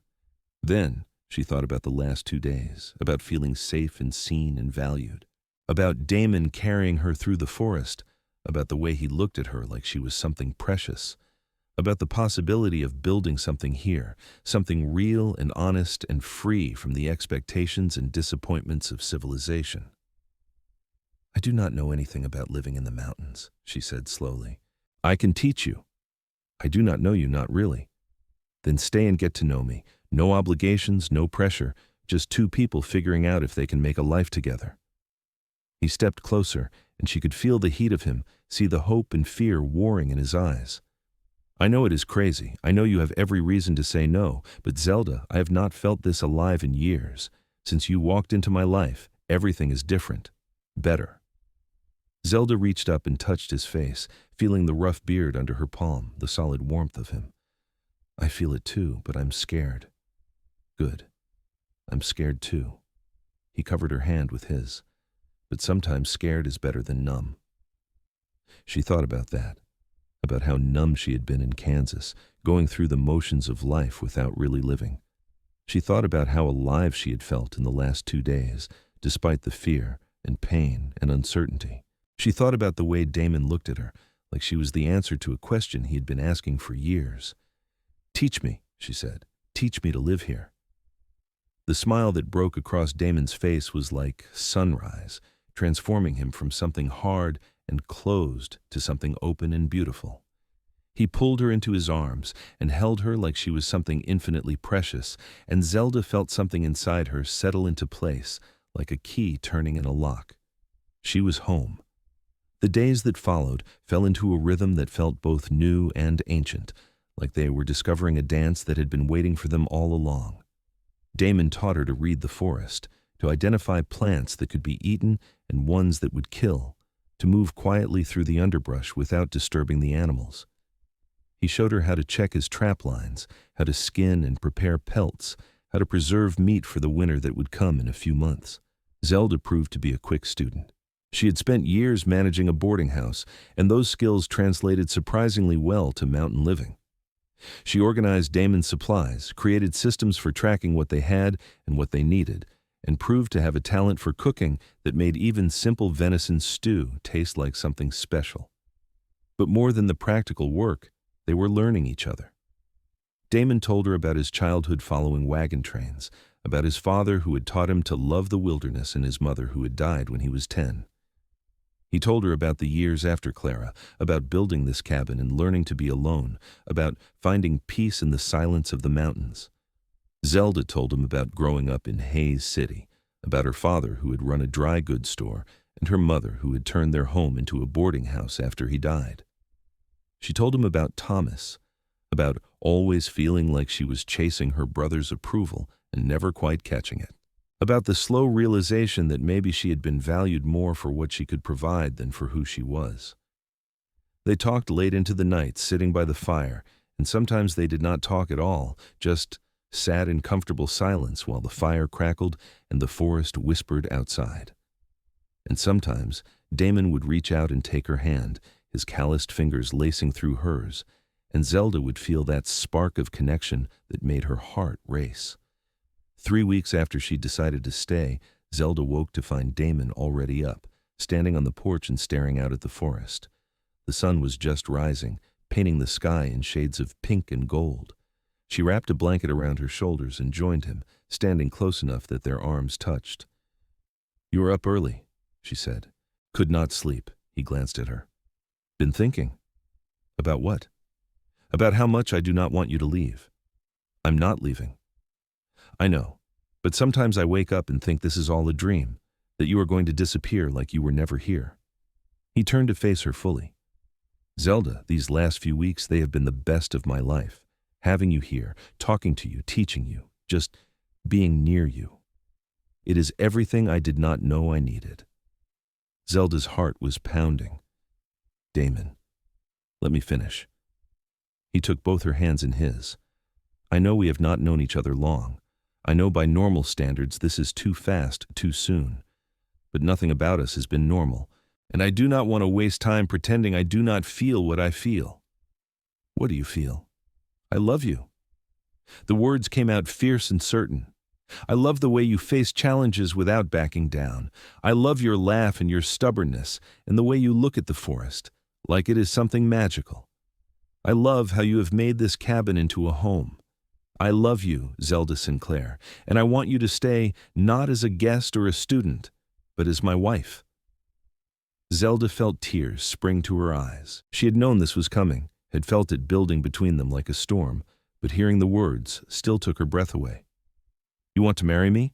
[SPEAKER 1] Then she thought about the last 2 days, about feeling safe and seen and valued, about Damon carrying her through the forest, about the way he looked at her like she was something precious, about the possibility of building something here, something real and honest and free from the expectations and disappointments of civilization. I do not know anything about living in the mountains, she said slowly. I can teach you. I do not know you, not really. Then stay and get to know me. No obligations, no pressure, just 2 people figuring out if they can make a life together. He stepped closer, and she could feel the heat of him, see the hope and fear warring in his eyes. I know it is crazy. I know you have every reason to say no, but Zelda, I have not felt this alive in years. Since you walked into my life, everything is different. Better. Zelda reached up and touched his face, feeling the rough beard under her palm, the solid warmth of him. I feel it too, but I'm scared. Good. I'm scared too. He covered her hand with his. But sometimes scared is better than numb. She thought about that, about how numb she had been in Kansas, going through the motions of life without really living. She thought about how alive she had felt in the last 2 days, despite the fear and pain and uncertainty. She thought about the way Damon looked at her, like she was the answer to a question he had been asking for years. Teach me, she said. Teach me to live here. The smile that broke across Damon's face was like sunrise, transforming him from something hard and closed to something open and beautiful. He pulled her into his arms and held her like she was something infinitely precious, and Zelda felt something inside her settle into place, like a key turning in a lock. She was home. The days that followed fell into a rhythm that felt both new and ancient, like they were discovering a dance that had been waiting for them all along. Damon taught her to read the forest, to identify plants that could be eaten and ones that would kill, to move quietly through the underbrush without disturbing the animals. He showed her how to check his trap lines, how to skin and prepare pelts, how to preserve meat for the winter that would come in a few months. Zelda proved to be a quick student. She had spent years managing a boarding house, and those skills translated surprisingly well to mountain living. She organized Damon's supplies, created systems for tracking what they had and what they needed, and proved to have a talent for cooking that made even simple venison stew taste like something special. But more than the practical work, they were learning each other. Damon told her about his childhood following wagon trains, about his father who had taught him to love the wilderness and his mother who had died when he was 10. He told her about the years after Clara, about building this cabin and learning to be alone, about finding peace in the silence of the mountains. Zelda told him about growing up in Hays City, about her father who had run a dry goods store, and her mother who had turned their home into a boarding house after he died. She told him about Thomas, about always feeling like she was chasing her brother's approval and never quite catching it, about the slow realization that maybe she had been valued more for what she could provide than for who she was. They talked late into the night, sitting by the fire, and sometimes they did not talk at all, just sat in comfortable silence while the fire crackled and the forest whispered outside. And sometimes Damon would reach out and take her hand, his calloused fingers lacing through hers, and Zelda would feel that spark of connection that made her heart race. 3 weeks after she decided to stay, Zelda woke to find Damon already up, standing on the porch and staring out at the forest. The sun was just rising, painting the sky in shades of pink and gold. She wrapped a blanket around her shoulders and joined him, standing close enough that their arms touched. "You were up early," she said. "Could not sleep." He glanced at her. "Been thinking." "About what?" "About how much I do not want you to leave." "I'm not leaving." "I know, but sometimes I wake up and think this is all a dream, that you are going to disappear like you were never here." He turned to face her fully. "Zelda, these last few weeks, they have been the best of my life. Having you here, talking to you, teaching you, just being near you. It is everything I did not know I needed." Zelda's heart was pounding. "Damon, let me finish." He took both her hands in his. "I know we have not known each other long. I know by normal standards this is too fast, too soon. But nothing about us has been normal, and I do not want to waste time pretending I do not feel what I feel." "What do you feel?" "I love you." The words came out fierce and certain. "I love the way you face challenges without backing down. I love your laugh and your stubbornness, and the way you look at the forest, like it is something magical. I love how you have made this cabin into a home. I love you, Zelda Sinclair, and I want you to stay not as a guest or a student, but as my wife." Zelda felt tears spring to her eyes. She had known this was coming, had felt it building between them like a storm, but hearing the words still took her breath away. "You want to marry me?"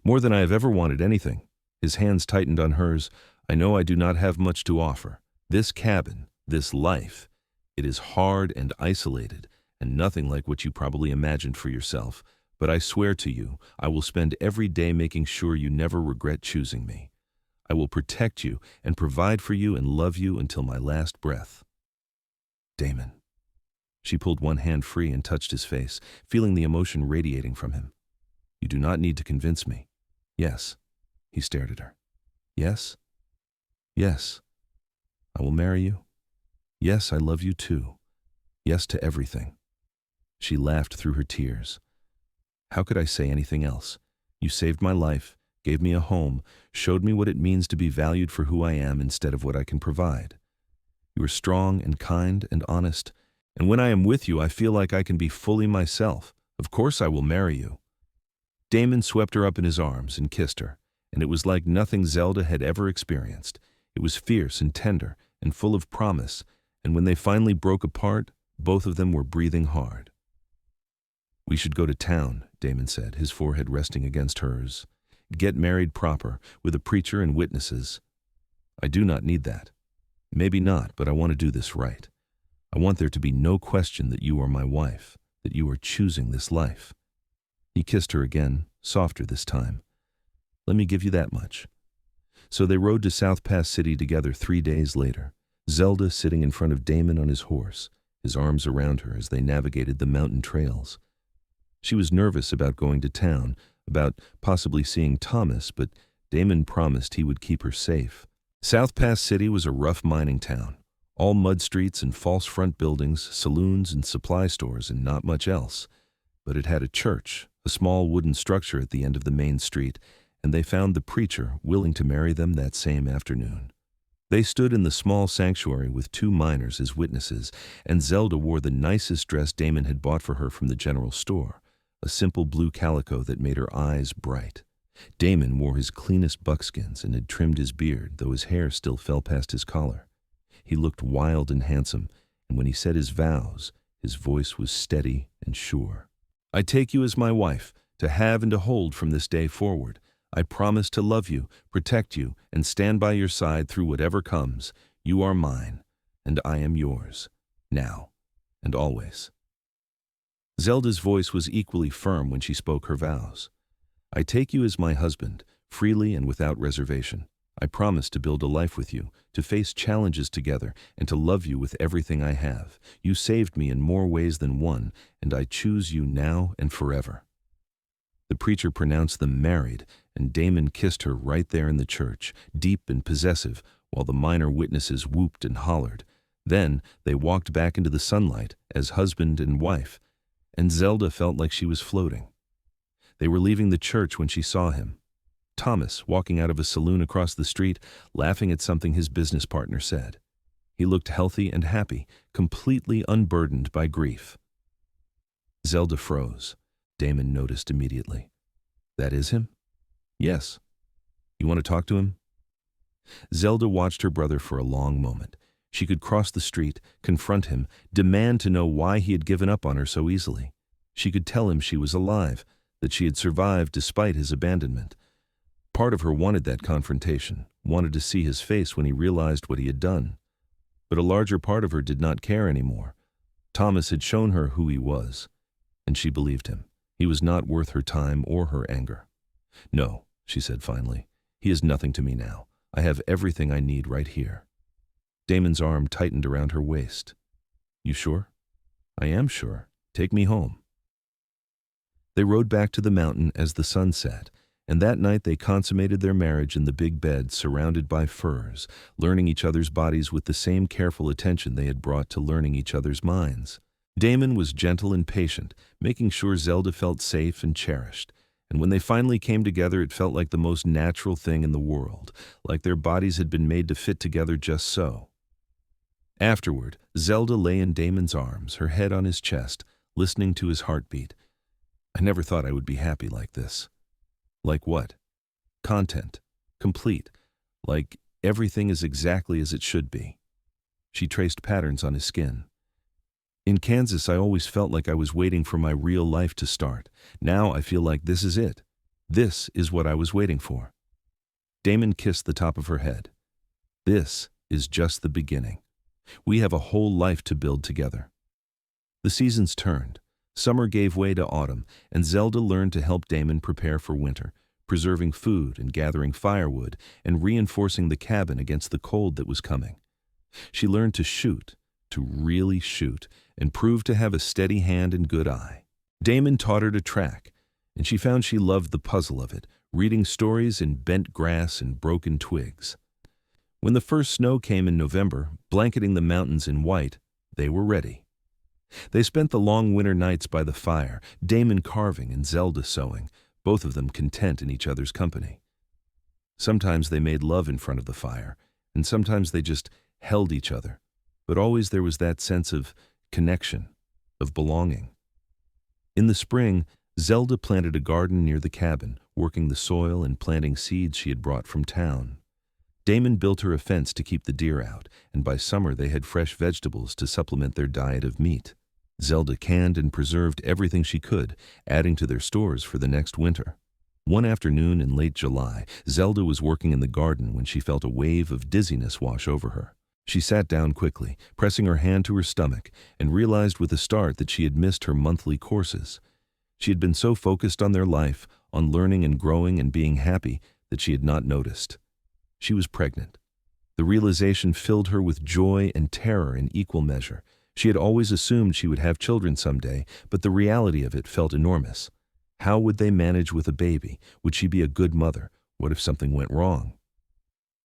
[SPEAKER 1] "More than I have ever wanted anything." His hands tightened on hers. "I know I do not have much to offer. This cabin, this life, it is hard and isolated, and nothing like what you probably imagined for yourself, but I swear to you, I will spend every day making sure you never regret choosing me. I will protect you and provide for you and love you until my last breath." "Damon." She pulled one hand free and touched his face, feeling the emotion radiating from him. "You do not need to convince me." "Yes." He stared at her. "Yes?" "Yes. I will marry you. Yes, I love you too. Yes to everything." She laughed through her tears. "How could I say anything else? You saved my life, gave me a home, showed me what it means to be valued for who I am instead of what I can provide. You are strong and kind and honest, and when I am with you, I feel like I can be fully myself. Of course I will marry you." Damon swept her up in his arms and kissed her, and it was like nothing Zelda had ever experienced. It was fierce and tender and full of promise, and when they finally broke apart, both of them were breathing hard. "We should go to town," Damon said, his forehead resting against hers. "Get married proper, with a preacher and witnesses." "I do not need that." Maybe not, but I want to do this right. I want there to be no question that you are my wife, that you are choosing this life." He kissed her again, softer this time. "Let me give you that much." So they rode to South Pass City together 3 days later, Zelda sitting in front of Damon on his horse, his arms around her as they navigated the mountain trails. She was nervous about going to town, about possibly seeing Thomas, but Damon promised he would keep her safe. South Pass City was a rough mining town, all mud streets and false front buildings, saloons and supply stores, and not much else. But it had a church, a small wooden structure at the end of the main street, and they found the preacher willing to marry them that same afternoon. They stood in the small sanctuary with 2 miners as witnesses, and Zelda wore the nicest dress Damon had bought for her from the general store, a simple blue calico that made her eyes bright. Damon wore his cleanest buckskins and had trimmed his beard, though his hair still fell past his collar. He looked wild and handsome, and when he said his vows, his voice was steady and sure. "I take you as my wife, to have and to hold from this day forward. I promise to love you, protect you, and stand by your side through whatever comes. You are mine, and I am yours, now and always." Zelda's voice was equally firm when she spoke her vows. "I take you as my husband, freely and without reservation. I promise to build a life with you, to face challenges together, and to love you with everything I have. You saved me in more ways than one, and I choose you now and forever." The preacher pronounced them married, and Damon kissed her right there in the church, deep and possessive, while the minor witnesses whooped and hollered. Then they walked back into the sunlight as husband and wife, and Zelda felt like she was floating. They were leaving the church when she saw him. Thomas, walking out of a saloon across the street, laughing at something his business partner said. He looked healthy and happy, completely unburdened by grief. Zelda froze. Damon noticed immediately. "That is him?" "Yes." "You want to talk to him?" Zelda watched her brother for a long moment. She could cross the street, confront him, demand to know why he had given up on her so easily. She could tell him she was alive, that she had survived despite his abandonment. Part of her wanted that confrontation, wanted to see his face when he realized what he had done. But a larger part of her did not care anymore. Thomas had shown her who he was, and she believed him. He was not worth her time or her anger. "No," she said finally. "He is nothing to me now. I have everything I need right here." Damon's arm tightened around her waist. "You sure?" "I am sure. Take me home." They rode back to the mountain as the sun set, and that night they consummated their marriage in the big bed surrounded by firs, learning each other's bodies with the same careful attention they had brought to learning each other's minds. Damon was gentle and patient, making sure Zelda felt safe and cherished. And when they finally came together, it felt like the most natural thing in the world, like their bodies had been made to fit together just so. Afterward, Zelda lay in Damon's arms, her head on his chest, listening to his heartbeat. "I never thought I would be happy like this." "Like what?" "Content. Complete. Like everything is exactly as it should be." She traced patterns on his skin. "In Kansas, I always felt like I was waiting for my real life to start. Now I feel like this is it. This is what I was waiting for." Damon kissed the top of her head. "This is just the beginning. We have a whole life to build together." The seasons turned. Summer gave way to autumn, and Zelda learned to help Damon prepare for winter, preserving food and gathering firewood and reinforcing the cabin against the cold that was coming. She learned to shoot, to really shoot, and proved to have a steady hand and good eye. Damon taught her to track, and she found she loved the puzzle of it, reading stories in bent grass and broken twigs. When the first snow came in November, blanketing the mountains in white, they were ready. They spent the long winter nights by the fire, Damon carving and Zelda sewing, both of them content in each other's company. Sometimes they made love in front of the fire, and sometimes they just held each other, but always there was that sense of connection, of belonging. In the spring, Zelda planted a garden near the cabin, working the soil and planting seeds she had brought from town. Damon built her a fence to keep the deer out, and by summer they had fresh vegetables to supplement their diet of meat. Zelda canned and preserved everything she could, adding to their stores for the next winter. One afternoon in late July, Zelda was working in the garden when she felt a wave of dizziness wash over her. She sat down quickly, pressing her hand to her stomach, and realized with a start that she had missed her monthly courses. She had been so focused on their life, on learning and growing and being happy, that she had not noticed. She was pregnant. The realization filled her with joy and terror in equal measure. She had always assumed she would have children someday, but the reality of it felt enormous. How would they manage with a baby? Would she be a good mother? What if something went wrong?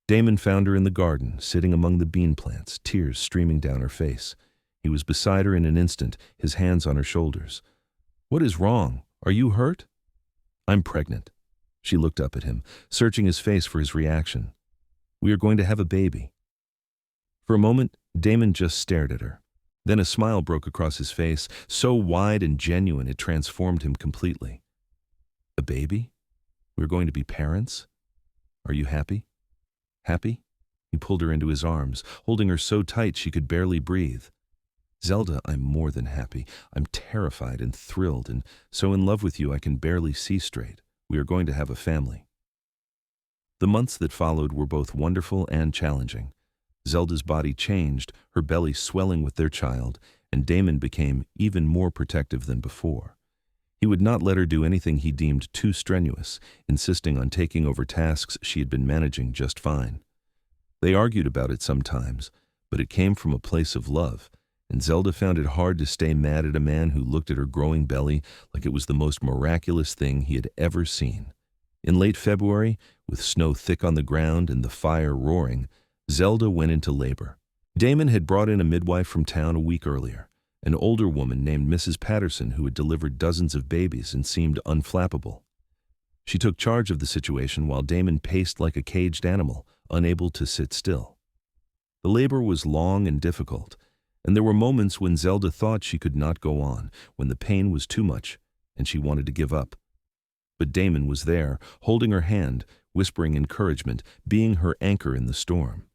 [SPEAKER 1] Damon found her in the garden, sitting among the bean plants, tears streaming down her face. He was beside her in an instant, his hands on her shoulders. "What is wrong? Are you hurt?" "I'm pregnant." She looked up at him, searching his face for his reaction. "We are going to have a baby." For a moment, Damon just stared at her. Then a smile broke across his face, so wide and genuine it transformed him completely. "A baby? We're going to be parents? Are you happy?" "Happy?" He pulled her into his arms, holding her so tight she could barely breathe. "Zelda, I'm more than happy. I'm terrified and thrilled, and so in love with you I can barely see straight. We are going to have a family." The months that followed were both wonderful and challenging. Zelda's body changed, her belly swelling with their child, and Damon became even more protective than before. He would not let her do anything he deemed too strenuous, insisting on taking over tasks she had been managing just fine. They argued about it sometimes, but it came from a place of love, and Zelda found it hard to stay mad at a man who looked at her growing belly like it was the most miraculous thing he had ever seen. In late February, with snow thick on the ground and the fire roaring, Zelda went into labor. Damon had brought in a midwife from town a week earlier, an older woman named Mrs. Patterson who had delivered dozens of babies and seemed unflappable. She took charge of the situation while Damon paced like a caged animal, unable to sit still. The labor was long and difficult, and there were moments when Zelda thought she could not go on, when the pain was too much and she wanted to give up. But Damon was there, holding her hand, whispering encouragement, being her anchor in the storm.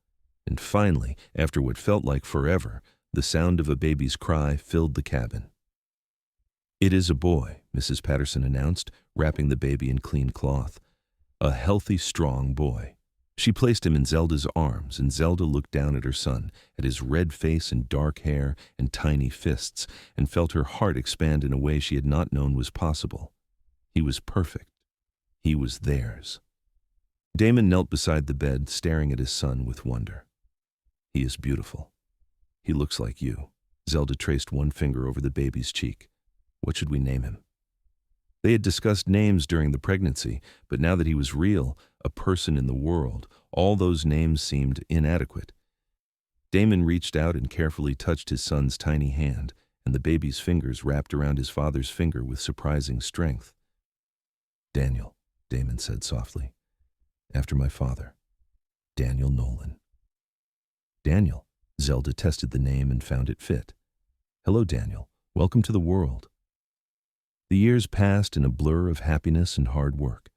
[SPEAKER 1] And finally, after what felt like forever, the sound of a baby's cry filled the cabin. "It is a boy," Mrs. Patterson announced, wrapping the baby in clean cloth. "A healthy, strong boy." She placed him in Zelda's arms, and Zelda looked down at her son, at his red face and dark hair and tiny fists, and felt her heart expand in a way she had not known was possible. He was perfect. He was theirs. Damon knelt beside the bed, staring at his son with wonder. "He is beautiful. He looks like you." Zelda traced one finger over the baby's cheek. "What should we name him?" They had discussed names during the pregnancy, but now that he was real, a person in the world, all those names seemed inadequate. Damon reached out and carefully touched his son's tiny hand, and the baby's fingers wrapped around his father's finger with surprising strength. "Daniel," Damon said softly. "After my father. Daniel Nolan." "Daniel." Zelda tested the name and found it fit. "Hello, Daniel. Welcome to the world." The years passed in a blur of happiness and hard work.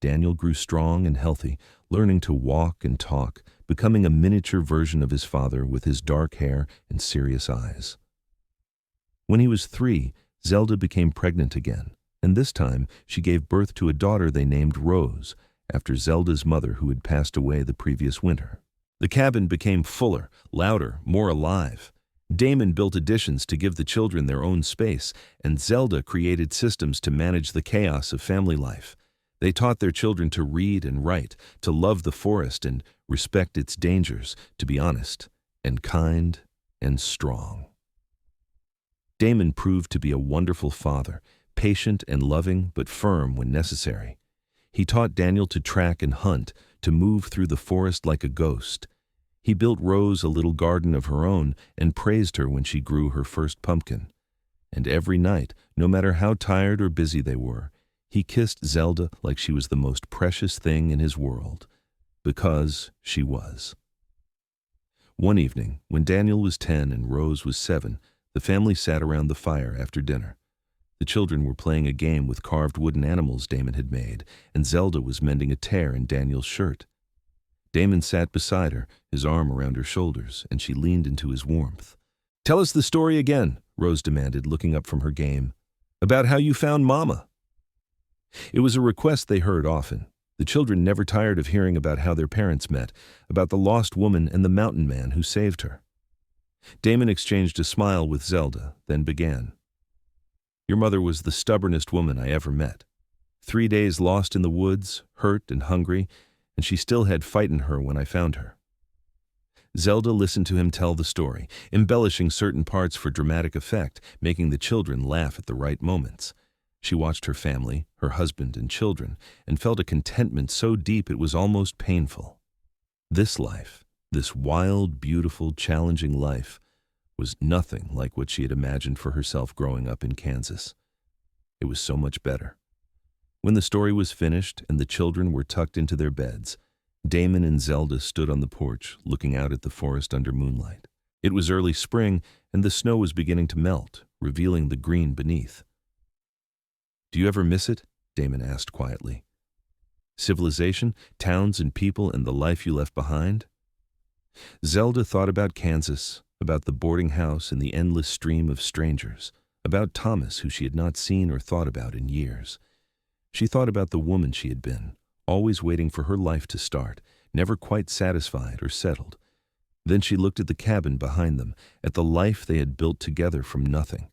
[SPEAKER 1] Daniel grew strong and healthy, learning to walk and talk, becoming a miniature version of his father with his dark hair and serious eyes. When he was 3, Zelda became pregnant again, and this time she gave birth to a daughter they named Rose, after Zelda's mother who had passed away the previous winter. The cabin became fuller, louder, more alive. Damon built additions to give the children their own space, and Zelda created systems to manage the chaos of family life. They taught their children to read and write, to love the forest and respect its dangers, to be honest and kind and strong. Damon proved to be a wonderful father, patient and loving but firm when necessary. He taught Daniel to track and hunt, to move through the forest like a ghost. He built Rose a little garden of her own and praised her when she grew her first pumpkin. And every night, no matter how tired or busy they were, he kissed Zelda like she was the most precious thing in his world, because she was. One evening, when Daniel was 10 and Rose was 7, the family sat around the fire after dinner. The children were playing a game with carved wooden animals Damon had made, and Zelda was mending a tear in Daniel's shirt. Damon sat beside her, his arm around her shoulders, and she leaned into his warmth. "Tell us the story again," Rose demanded, looking up from her game. "About how you found Mama." It was a request they heard often. The children never tired of hearing about how their parents met, about the lost woman and the mountain man who saved her. Damon exchanged a smile with Zelda, then began. Your mother was the stubbornest woman I ever met. 3 days lost in the woods, hurt and hungry, and she still had fight in her when I found her. Zelda listened to him tell the story, embellishing certain parts for dramatic effect, making the children laugh at the right moments. She watched her family, her husband and children, and felt a contentment so deep it was almost painful. This life, this wild, beautiful, challenging life, was nothing like what she had imagined for herself growing up in Kansas. It was so much better. When the story was finished and the children were tucked into their beds, Damon and Zelda stood on the porch, looking out at the forest under moonlight. It was early spring, and the snow was beginning to melt, revealing the green beneath. Do you ever miss it? Damon asked quietly. Civilization, towns and people, and the life you left behind? Zelda thought about Kansas, about the boarding house and the endless stream of strangers, about Thomas, who she had not seen or thought about in years. She thought about the woman she had been, always waiting for her life to start, never quite satisfied or settled. Then she looked at the cabin behind them, at the life they had built together from nothing.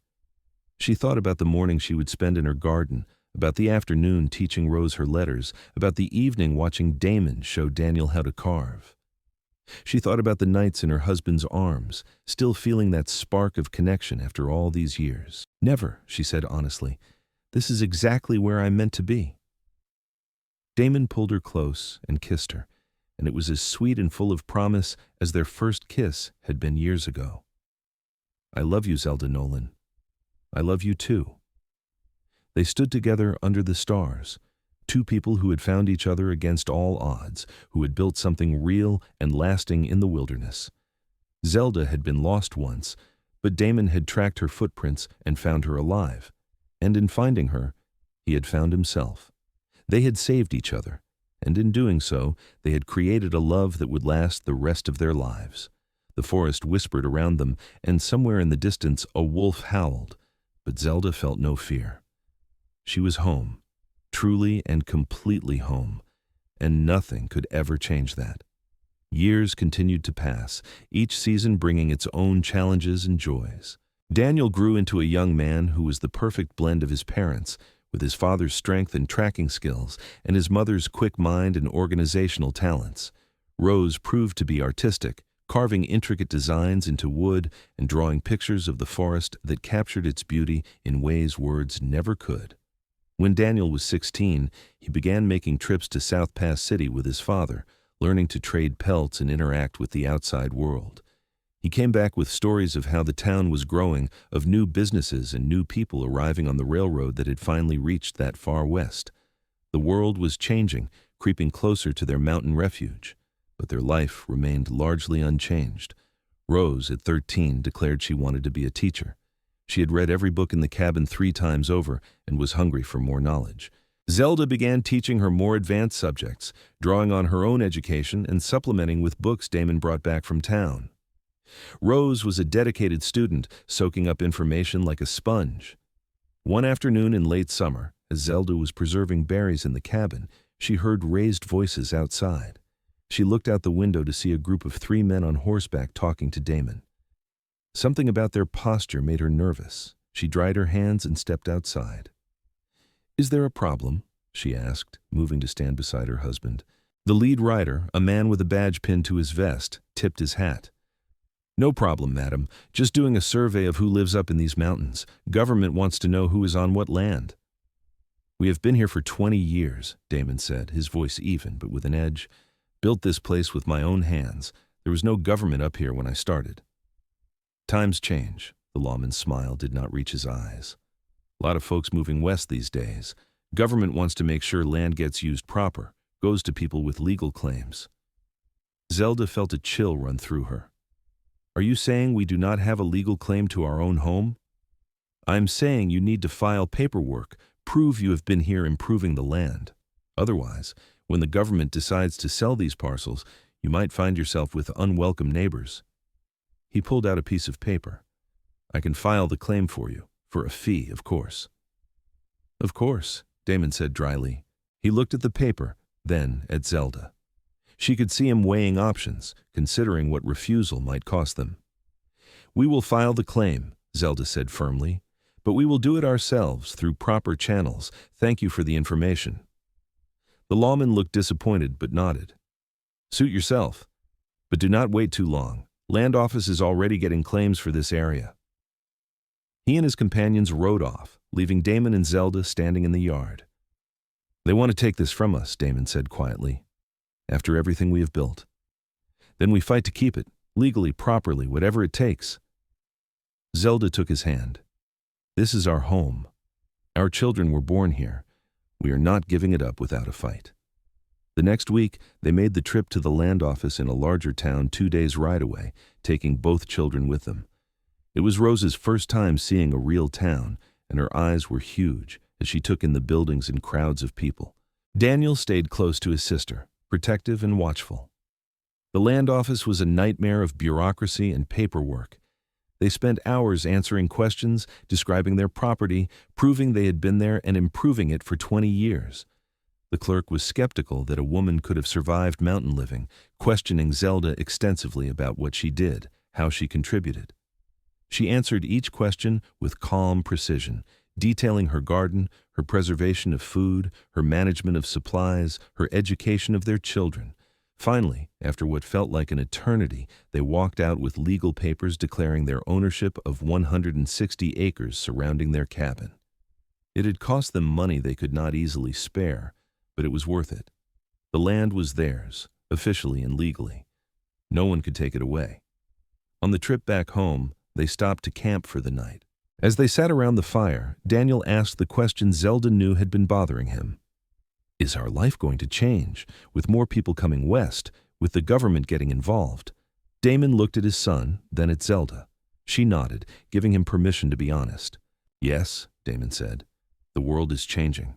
[SPEAKER 1] She thought about the morning she would spend in her garden, about the afternoon teaching Rose her letters, about the evening watching Damon show Daniel how to carve. She thought about the nights in her husband's arms, still feeling that spark of connection after all these years. Never, she said honestly. This is exactly where I'm meant to be. Damon pulled her close and kissed her, and it was as sweet and full of promise as their first kiss had been years ago. I love you, Zelda Nolan. I love you too. They stood together under the stars, two people who had found each other against all odds, who had built something real and lasting in the wilderness. Zelda had been lost once, but Damon had tracked her footprints and found her alive, and in finding her, he had found himself. They had saved each other, and in doing so, they had created a love that would last the rest of their lives. The forest whispered around them, and somewhere in the distance a wolf howled, but Zelda felt no fear. She was home, truly and completely home, and nothing could ever change that. Years continued to pass, each season bringing its own challenges and joys. Daniel grew into a young man who was the perfect blend of his parents, with his father's strength and tracking skills, and his mother's quick mind and organizational talents. Rose proved to be artistic, carving intricate designs into wood and drawing pictures of the forest that captured its beauty in ways words never could. When Daniel was 16, he began making trips to South Pass City with his father, learning to trade pelts and interact with the outside world. He came back with stories of how the town was growing, of new businesses and new people arriving on the railroad that had finally reached that far west. The world was changing, creeping closer to their mountain refuge, but their life remained largely unchanged. Rose, at 13, declared she wanted to be a teacher. She had read every book in the cabin 3 times over and was hungry for more knowledge. Zelda began teaching her more advanced subjects, drawing on her own education and supplementing with books Damon brought back from town. Rose was a dedicated student, soaking up information like a sponge. One afternoon in late summer, as Zelda was preserving berries in the cabin, she heard raised voices outside. She looked out the window to see a group of 3 men on horseback talking to Damon. Something about their posture made her nervous. She dried her hands and stepped outside. "Is there a problem?" she asked, moving to stand beside her husband. The lead rider, a man with a badge pinned to his vest, tipped his hat. "No problem, madam. Just doing a survey of who lives up in these mountains. Government wants to know who is on what land." "We have been here for 20 years, Damon said, his voice even, but with an edge. "Built this place with my own hands. There was no government up here when I started." "Times change." The lawman's smile did not reach his eyes. "A lot of folks moving west these days. Government wants to make sure land gets used proper, goes to people with legal claims." Zelda felt a chill run through her. "Are you saying we do not have a legal claim to our own home?" "I'm saying you need to file paperwork, prove you have been here improving the land. Otherwise, when the government decides to sell these parcels, you might find yourself with unwelcome neighbors." He pulled out a piece of paper. "I can file the claim for you, for a fee, of course." "Of course," Damon said dryly. He looked at the paper, then at Zelda. She could see him weighing options, considering what refusal might cost them. "We will file the claim," Zelda said firmly, "but we will do it ourselves through proper channels. Thank you for the information." The lawman looked disappointed but nodded. "Suit yourself. But do not wait too long. Land office is already getting claims for this area." He and his companions rode off, leaving Damon and Zelda standing in the yard. "They want to take this from us," Damon said quietly. "After everything we have built. Then we fight to keep it, legally, properly, whatever it takes." Zelda took his hand. "This is our home. Our children were born here. We are not giving it up without a fight." The next week, they made the trip to the land office in a larger town 2 days' ride away, taking both children with them. It was Rose's first time seeing a real town, and her eyes were huge as she took in the buildings and crowds of people. Daniel stayed close to his sister, protective and watchful. The land office was a nightmare of bureaucracy and paperwork. They spent hours answering questions, describing their property, proving they had been there, and improving it for 20 years. The clerk was skeptical that a woman could have survived mountain living, questioning Zelda extensively about what she did, how she contributed. She answered each question with calm precision, detailing her garden, her preservation of food, her management of supplies, her education of their children. Finally, after what felt like an eternity, they walked out with legal papers declaring their ownership of 160 acres surrounding their cabin. It had cost them money they could not easily spare, but it was worth it. The land was theirs, officially and legally. No one could take it away. On the trip back home, they stopped to camp for the night. As they sat around the fire, Daniel asked the question Zelda knew had been bothering him. Is our life going to change, with more people coming west, with the government getting involved? Damon looked at his son, then at Zelda. She nodded, giving him permission to be honest. Yes, Damon said. The world is changing.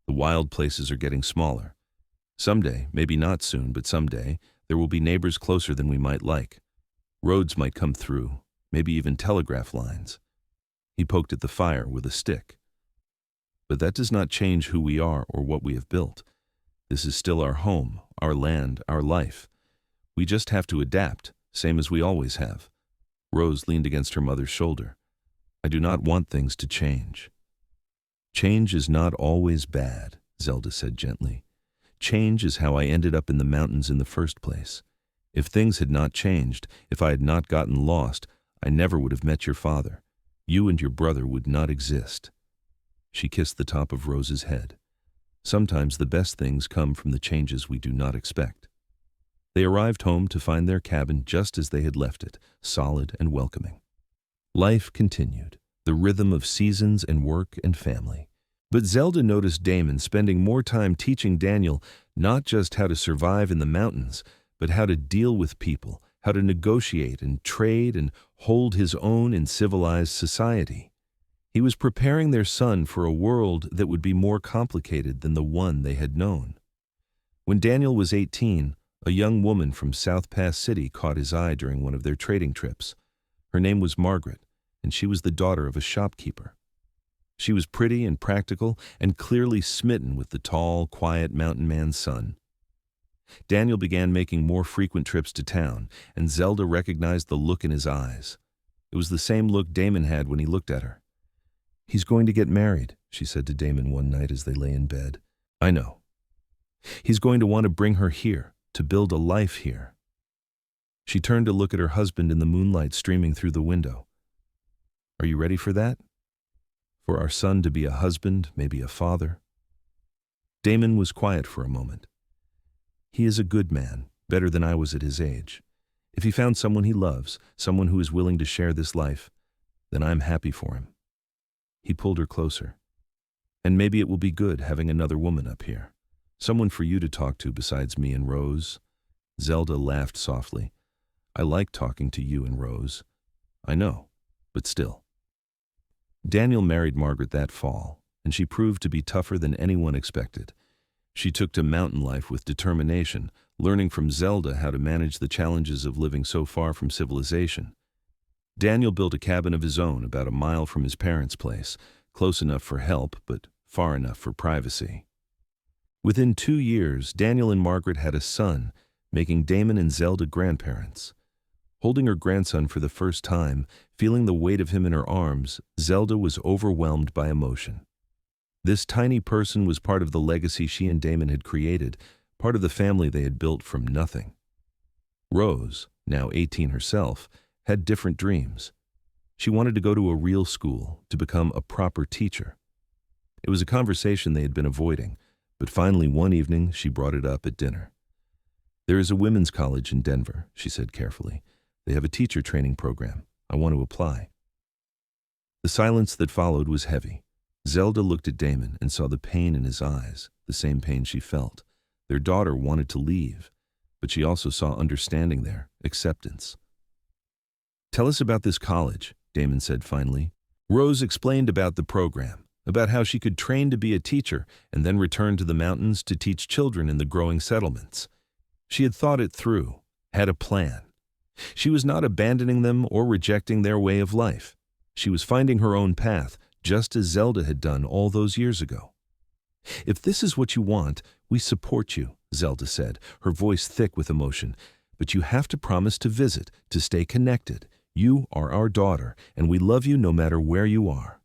[SPEAKER 1] The wild places are getting smaller. Someday, maybe not soon, but someday, there will be neighbors closer than we might like. Roads might come through, maybe even telegraph lines. He poked at the fire with a stick. But that does not change who we are or what we have built. This is still our home, our land, our life. We just have to adapt, same as we always have. Rose leaned against her mother's shoulder. I do not want things to change. Change is not always bad, Zelda said gently. Change is how I ended up in the mountains in the first place. If things had not changed, if I had not gotten lost, I never would have met your father. You and your brother would not exist. She kissed the top of Rose's head. Sometimes the best things come from the changes we do not expect. They arrived home to find their cabin just as they had left it, solid and welcoming. Life continued, the rhythm of seasons and work and family. But Zelda noticed Damon spending more time teaching Daniel not just how to survive in the mountains, but how to deal with people, how to negotiate and trade and hold his own in civilized society. He was preparing their son for a world that would be more complicated than the one they had known. When Daniel was 18, a young woman from South Pass City caught his eye during one of their trading trips. Her name was Margaret, and she was the daughter of a shopkeeper. She was pretty and practical and clearly smitten with the tall, quiet mountain man's son. Daniel began making more frequent trips to town, and Zelda recognized the look in his eyes. It was the same look Damon had when he looked at her. He's going to get married, she said to Damon one night as they lay in bed. I know. He's going to want to bring her here, to build a life here. She turned to look at her husband in the moonlight streaming through the window. Are you ready for that? For our son to be a husband, maybe a father? Damon was quiet for a moment. He is a good man, better than I was at his age. If he found someone he loves, someone who is willing to share this life, then I'm happy for him. He pulled her closer. And maybe it will be good having another woman up here. Someone for you to talk to besides me and Rose. Zelda laughed softly. I like talking to you and Rose. I know, but still. Daniel married Margaret that fall, and she proved to be tougher than anyone expected. She took to mountain life with determination, learning from Zelda how to manage the challenges of living so far from civilization. Daniel built a cabin of his own about a mile from his parents' place, close enough for help, but far enough for privacy. Within 2 years, Daniel and Margaret had a son, making Damon and Zelda grandparents. Holding her grandson for the first time, feeling the weight of him in her arms, Zelda was overwhelmed by emotion. This tiny person was part of the legacy she and Damon had created, part of the family they had built from nothing. Rose, now 18 herself, had different dreams. She wanted to go to a real school, to become a proper teacher. It was a conversation they had been avoiding, but finally one evening she brought it up at dinner. "There is a women's college in Denver," she said carefully. "They have a teacher training program. I want to apply." The silence that followed was heavy. Zelda looked at Damon and saw the pain in his eyes, the same pain she felt. Their daughter wanted to leave, but she also saw understanding there, acceptance. "Tell us about this college," Damon said finally. Rose explained about the program, about how she could train to be a teacher and then return to the mountains to teach children in the growing settlements. She had thought it through, had a plan. She was not abandoning them or rejecting their way of life. She was finding her own path, just as Zelda had done all those years ago. "If this is what you want, we support you," Zelda said, her voice thick with emotion. "But you have to promise to visit, to stay connected. You are our daughter, and we love you no matter where you are."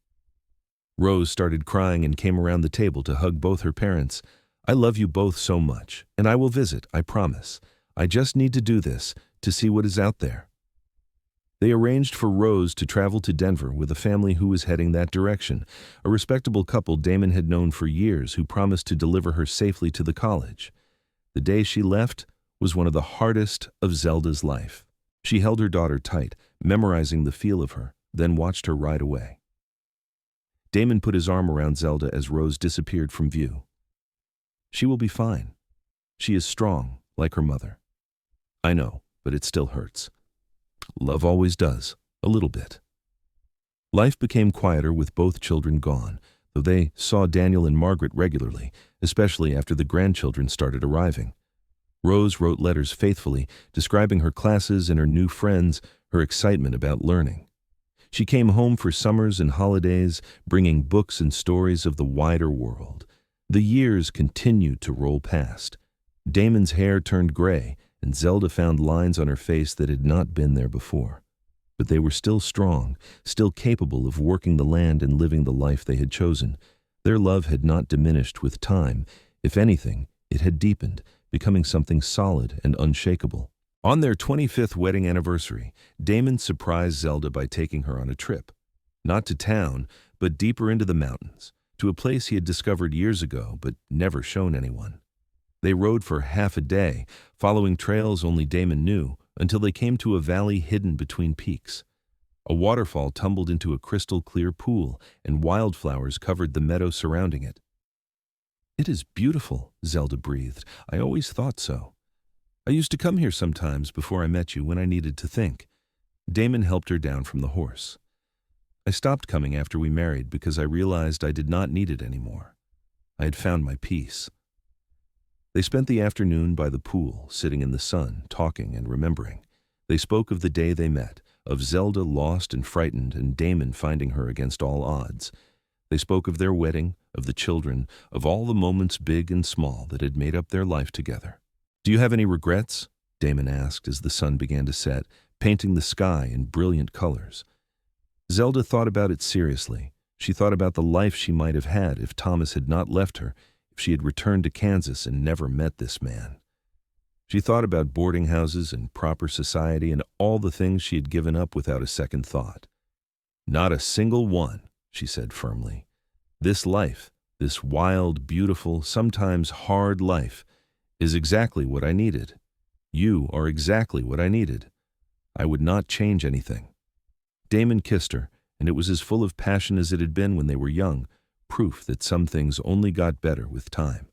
[SPEAKER 1] Rose started crying and came around the table to hug both her parents. "I love you both so much, and I will visit, I promise. I just need to do this, to see what is out there." They arranged for Rose to travel to Denver with a family who was heading that direction, a respectable couple Damon had known for years who promised to deliver her safely to the college. The day she left was one of the hardest of Zelda's life. She held her daughter tight, memorizing the feel of her, then watched her ride away. Damon put his arm around Zelda as Rose disappeared from view. "She will be fine. She is strong, like her mother." "I know, but it still hurts." "Love always does, a little bit." Life became quieter with both children gone, though they saw Daniel and Margaret regularly, especially after the grandchildren started arriving. Rose wrote letters faithfully, describing her classes and her new friends, her excitement about learning. She came home for summers and holidays, bringing books and stories of the wider world. The years continued to roll past. Damon's hair turned gray, and Zelda found lines on her face that had not been there before. But they were still strong, still capable of working the land and living the life they had chosen. Their love had not diminished with time. If anything, it had deepened, becoming something solid and unshakable. On their 25th wedding anniversary, Damon surprised Zelda by taking her on a trip. Not to town, but deeper into the mountains, to a place he had discovered years ago but never shown anyone. They rode for half a day, following trails only Damon knew, until they came to a valley hidden between peaks. A waterfall tumbled into a crystal-clear pool, and wildflowers covered the meadow surrounding it. "It is beautiful," Zelda breathed. "I always thought so. I used to come here sometimes before I met you when I needed to think." Damon helped her down from the horse. "I stopped coming after we married because I realized I did not need it anymore. I had found my peace." They spent the afternoon by the pool, sitting in the sun, talking and remembering. They spoke of the day they met, of Zelda lost and frightened and Damon finding her against all odds. They spoke of their wedding, of the children, of all the moments big and small that had made up their life together. "Do you have any regrets?" Damon asked as the sun began to set, painting the sky in brilliant colors. Zelda thought about it seriously. She thought about the life she might have had if Thomas had not left her, if she had returned to Kansas and never met this man. She thought about boarding houses and proper society and all the things she had given up without a second thought. "Not a single one," she said firmly. "This life, this wild, beautiful, sometimes hard life, is exactly what I needed. You are exactly what I needed. I would not change anything." Damon kissed her, and it was as full of passion as it had been when they were young, proof that some things only got better with time.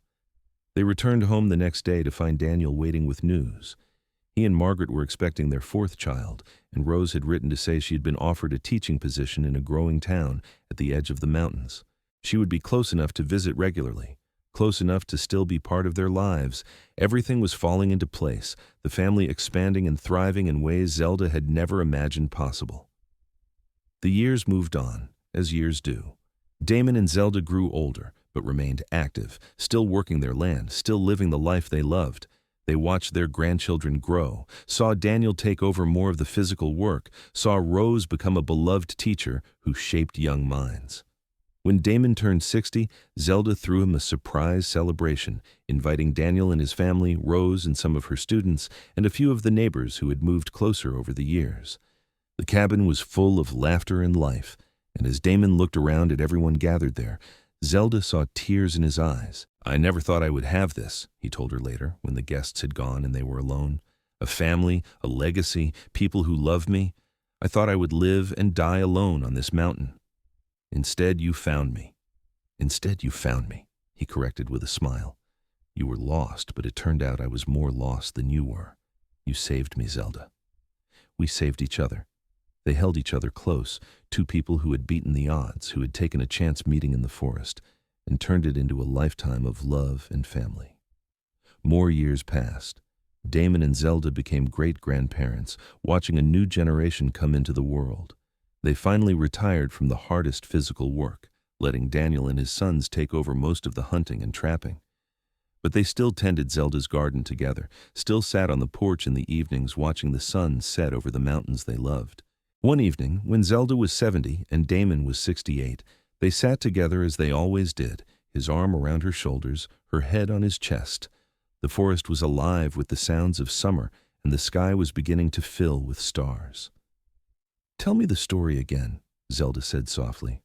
[SPEAKER 1] They returned home the next day to find Daniel waiting with news. He and Margaret were expecting their fourth child, and Rose had written to say she had been offered a teaching position in a growing town at the edge of the mountains. She would be close enough to visit regularly, close enough to still be part of their lives. Everything was falling into place, the family expanding and thriving in ways Zelda had never imagined possible. The years moved on, as years do. Damon and Zelda grew older, but remained active, still working their land, still living the life they loved. They watched their grandchildren grow, saw Daniel take over more of the physical work, saw Rose become a beloved teacher who shaped young minds. When Damon turned 60, Zelda threw him a surprise celebration, inviting Daniel and his family, Rose and some of her students, and a few of the neighbors who had moved closer over the years. The cabin was full of laughter and life, and as Damon looked around at everyone gathered there, Zelda saw tears in his eyes. "I never thought I would have this," he told her later, when the guests had gone and they were alone. "A family, a legacy, people who love me. I thought I would live and die alone on this mountain. Instead, you found me." "Instead, you found me," he corrected with a smile. "You were lost, but it turned out I was more lost than you were. You saved me, Zelda." We saved each other. They held each other close, two people who had beaten the odds, who had taken a chance meeting in the forest, and turned it into a lifetime of love and family. More years passed. Damon and Zelda became great-grandparents, watching a new generation come into the world. They finally retired from the hardest physical work, letting Daniel and his sons take over most of the hunting and trapping. But they still tended Zelda's garden together, still sat on the porch in the evenings watching the sun set over the mountains they loved. One evening, when Zelda was 70 and Damon was 68, they sat together as they always did, his arm around her shoulders, her head on his chest. The forest was alive with the sounds of summer, and the sky was beginning to fill with stars. "Tell me the story again," Zelda said softly.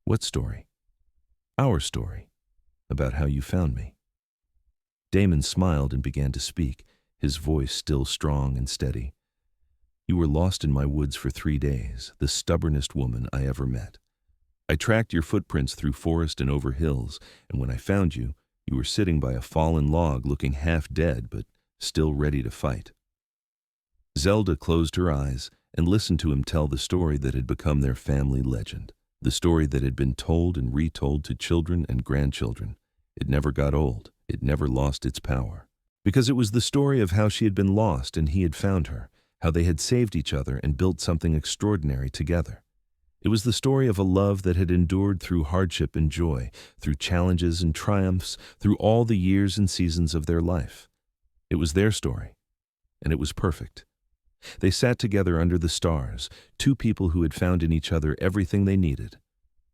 [SPEAKER 1] "What story?" "Our story, about how you found me." Damon smiled and began to speak, his voice still strong and steady. "You were lost in my woods for 3 days, the stubbornest woman I ever met. I tracked your footprints through forest and over hills, and when I found you, you were sitting by a fallen log looking half dead but still ready to fight." Zelda closed her eyes and listened to him tell the story that had become their family legend, the story that had been told and retold to children and grandchildren. It never got old, it never lost its power, because it was the story of how she had been lost and he had found her, how they had saved each other and built something extraordinary together. It was the story of a love that had endured through hardship and joy, through challenges and triumphs, through all the years and seasons of their life. It was their story, and it was perfect. They sat together under the stars, two people who had found in each other everything they needed.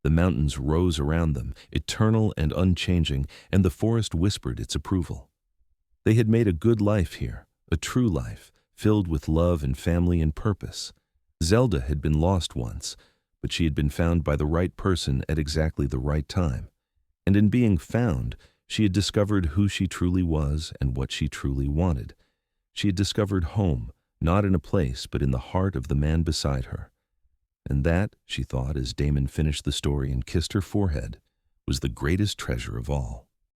[SPEAKER 1] The mountains rose around them, eternal and unchanging, and the forest whispered its approval. They had made a good life here, a true life, filled with love and family and purpose. Zelda had been lost once, but she had been found by the right person at exactly the right time. And in being found, she had discovered who she truly was and what she truly wanted. She had discovered home, not in a place, but in the heart of the man beside her. And that, she thought as Damon finished the story and kissed her forehead, was the greatest treasure of all.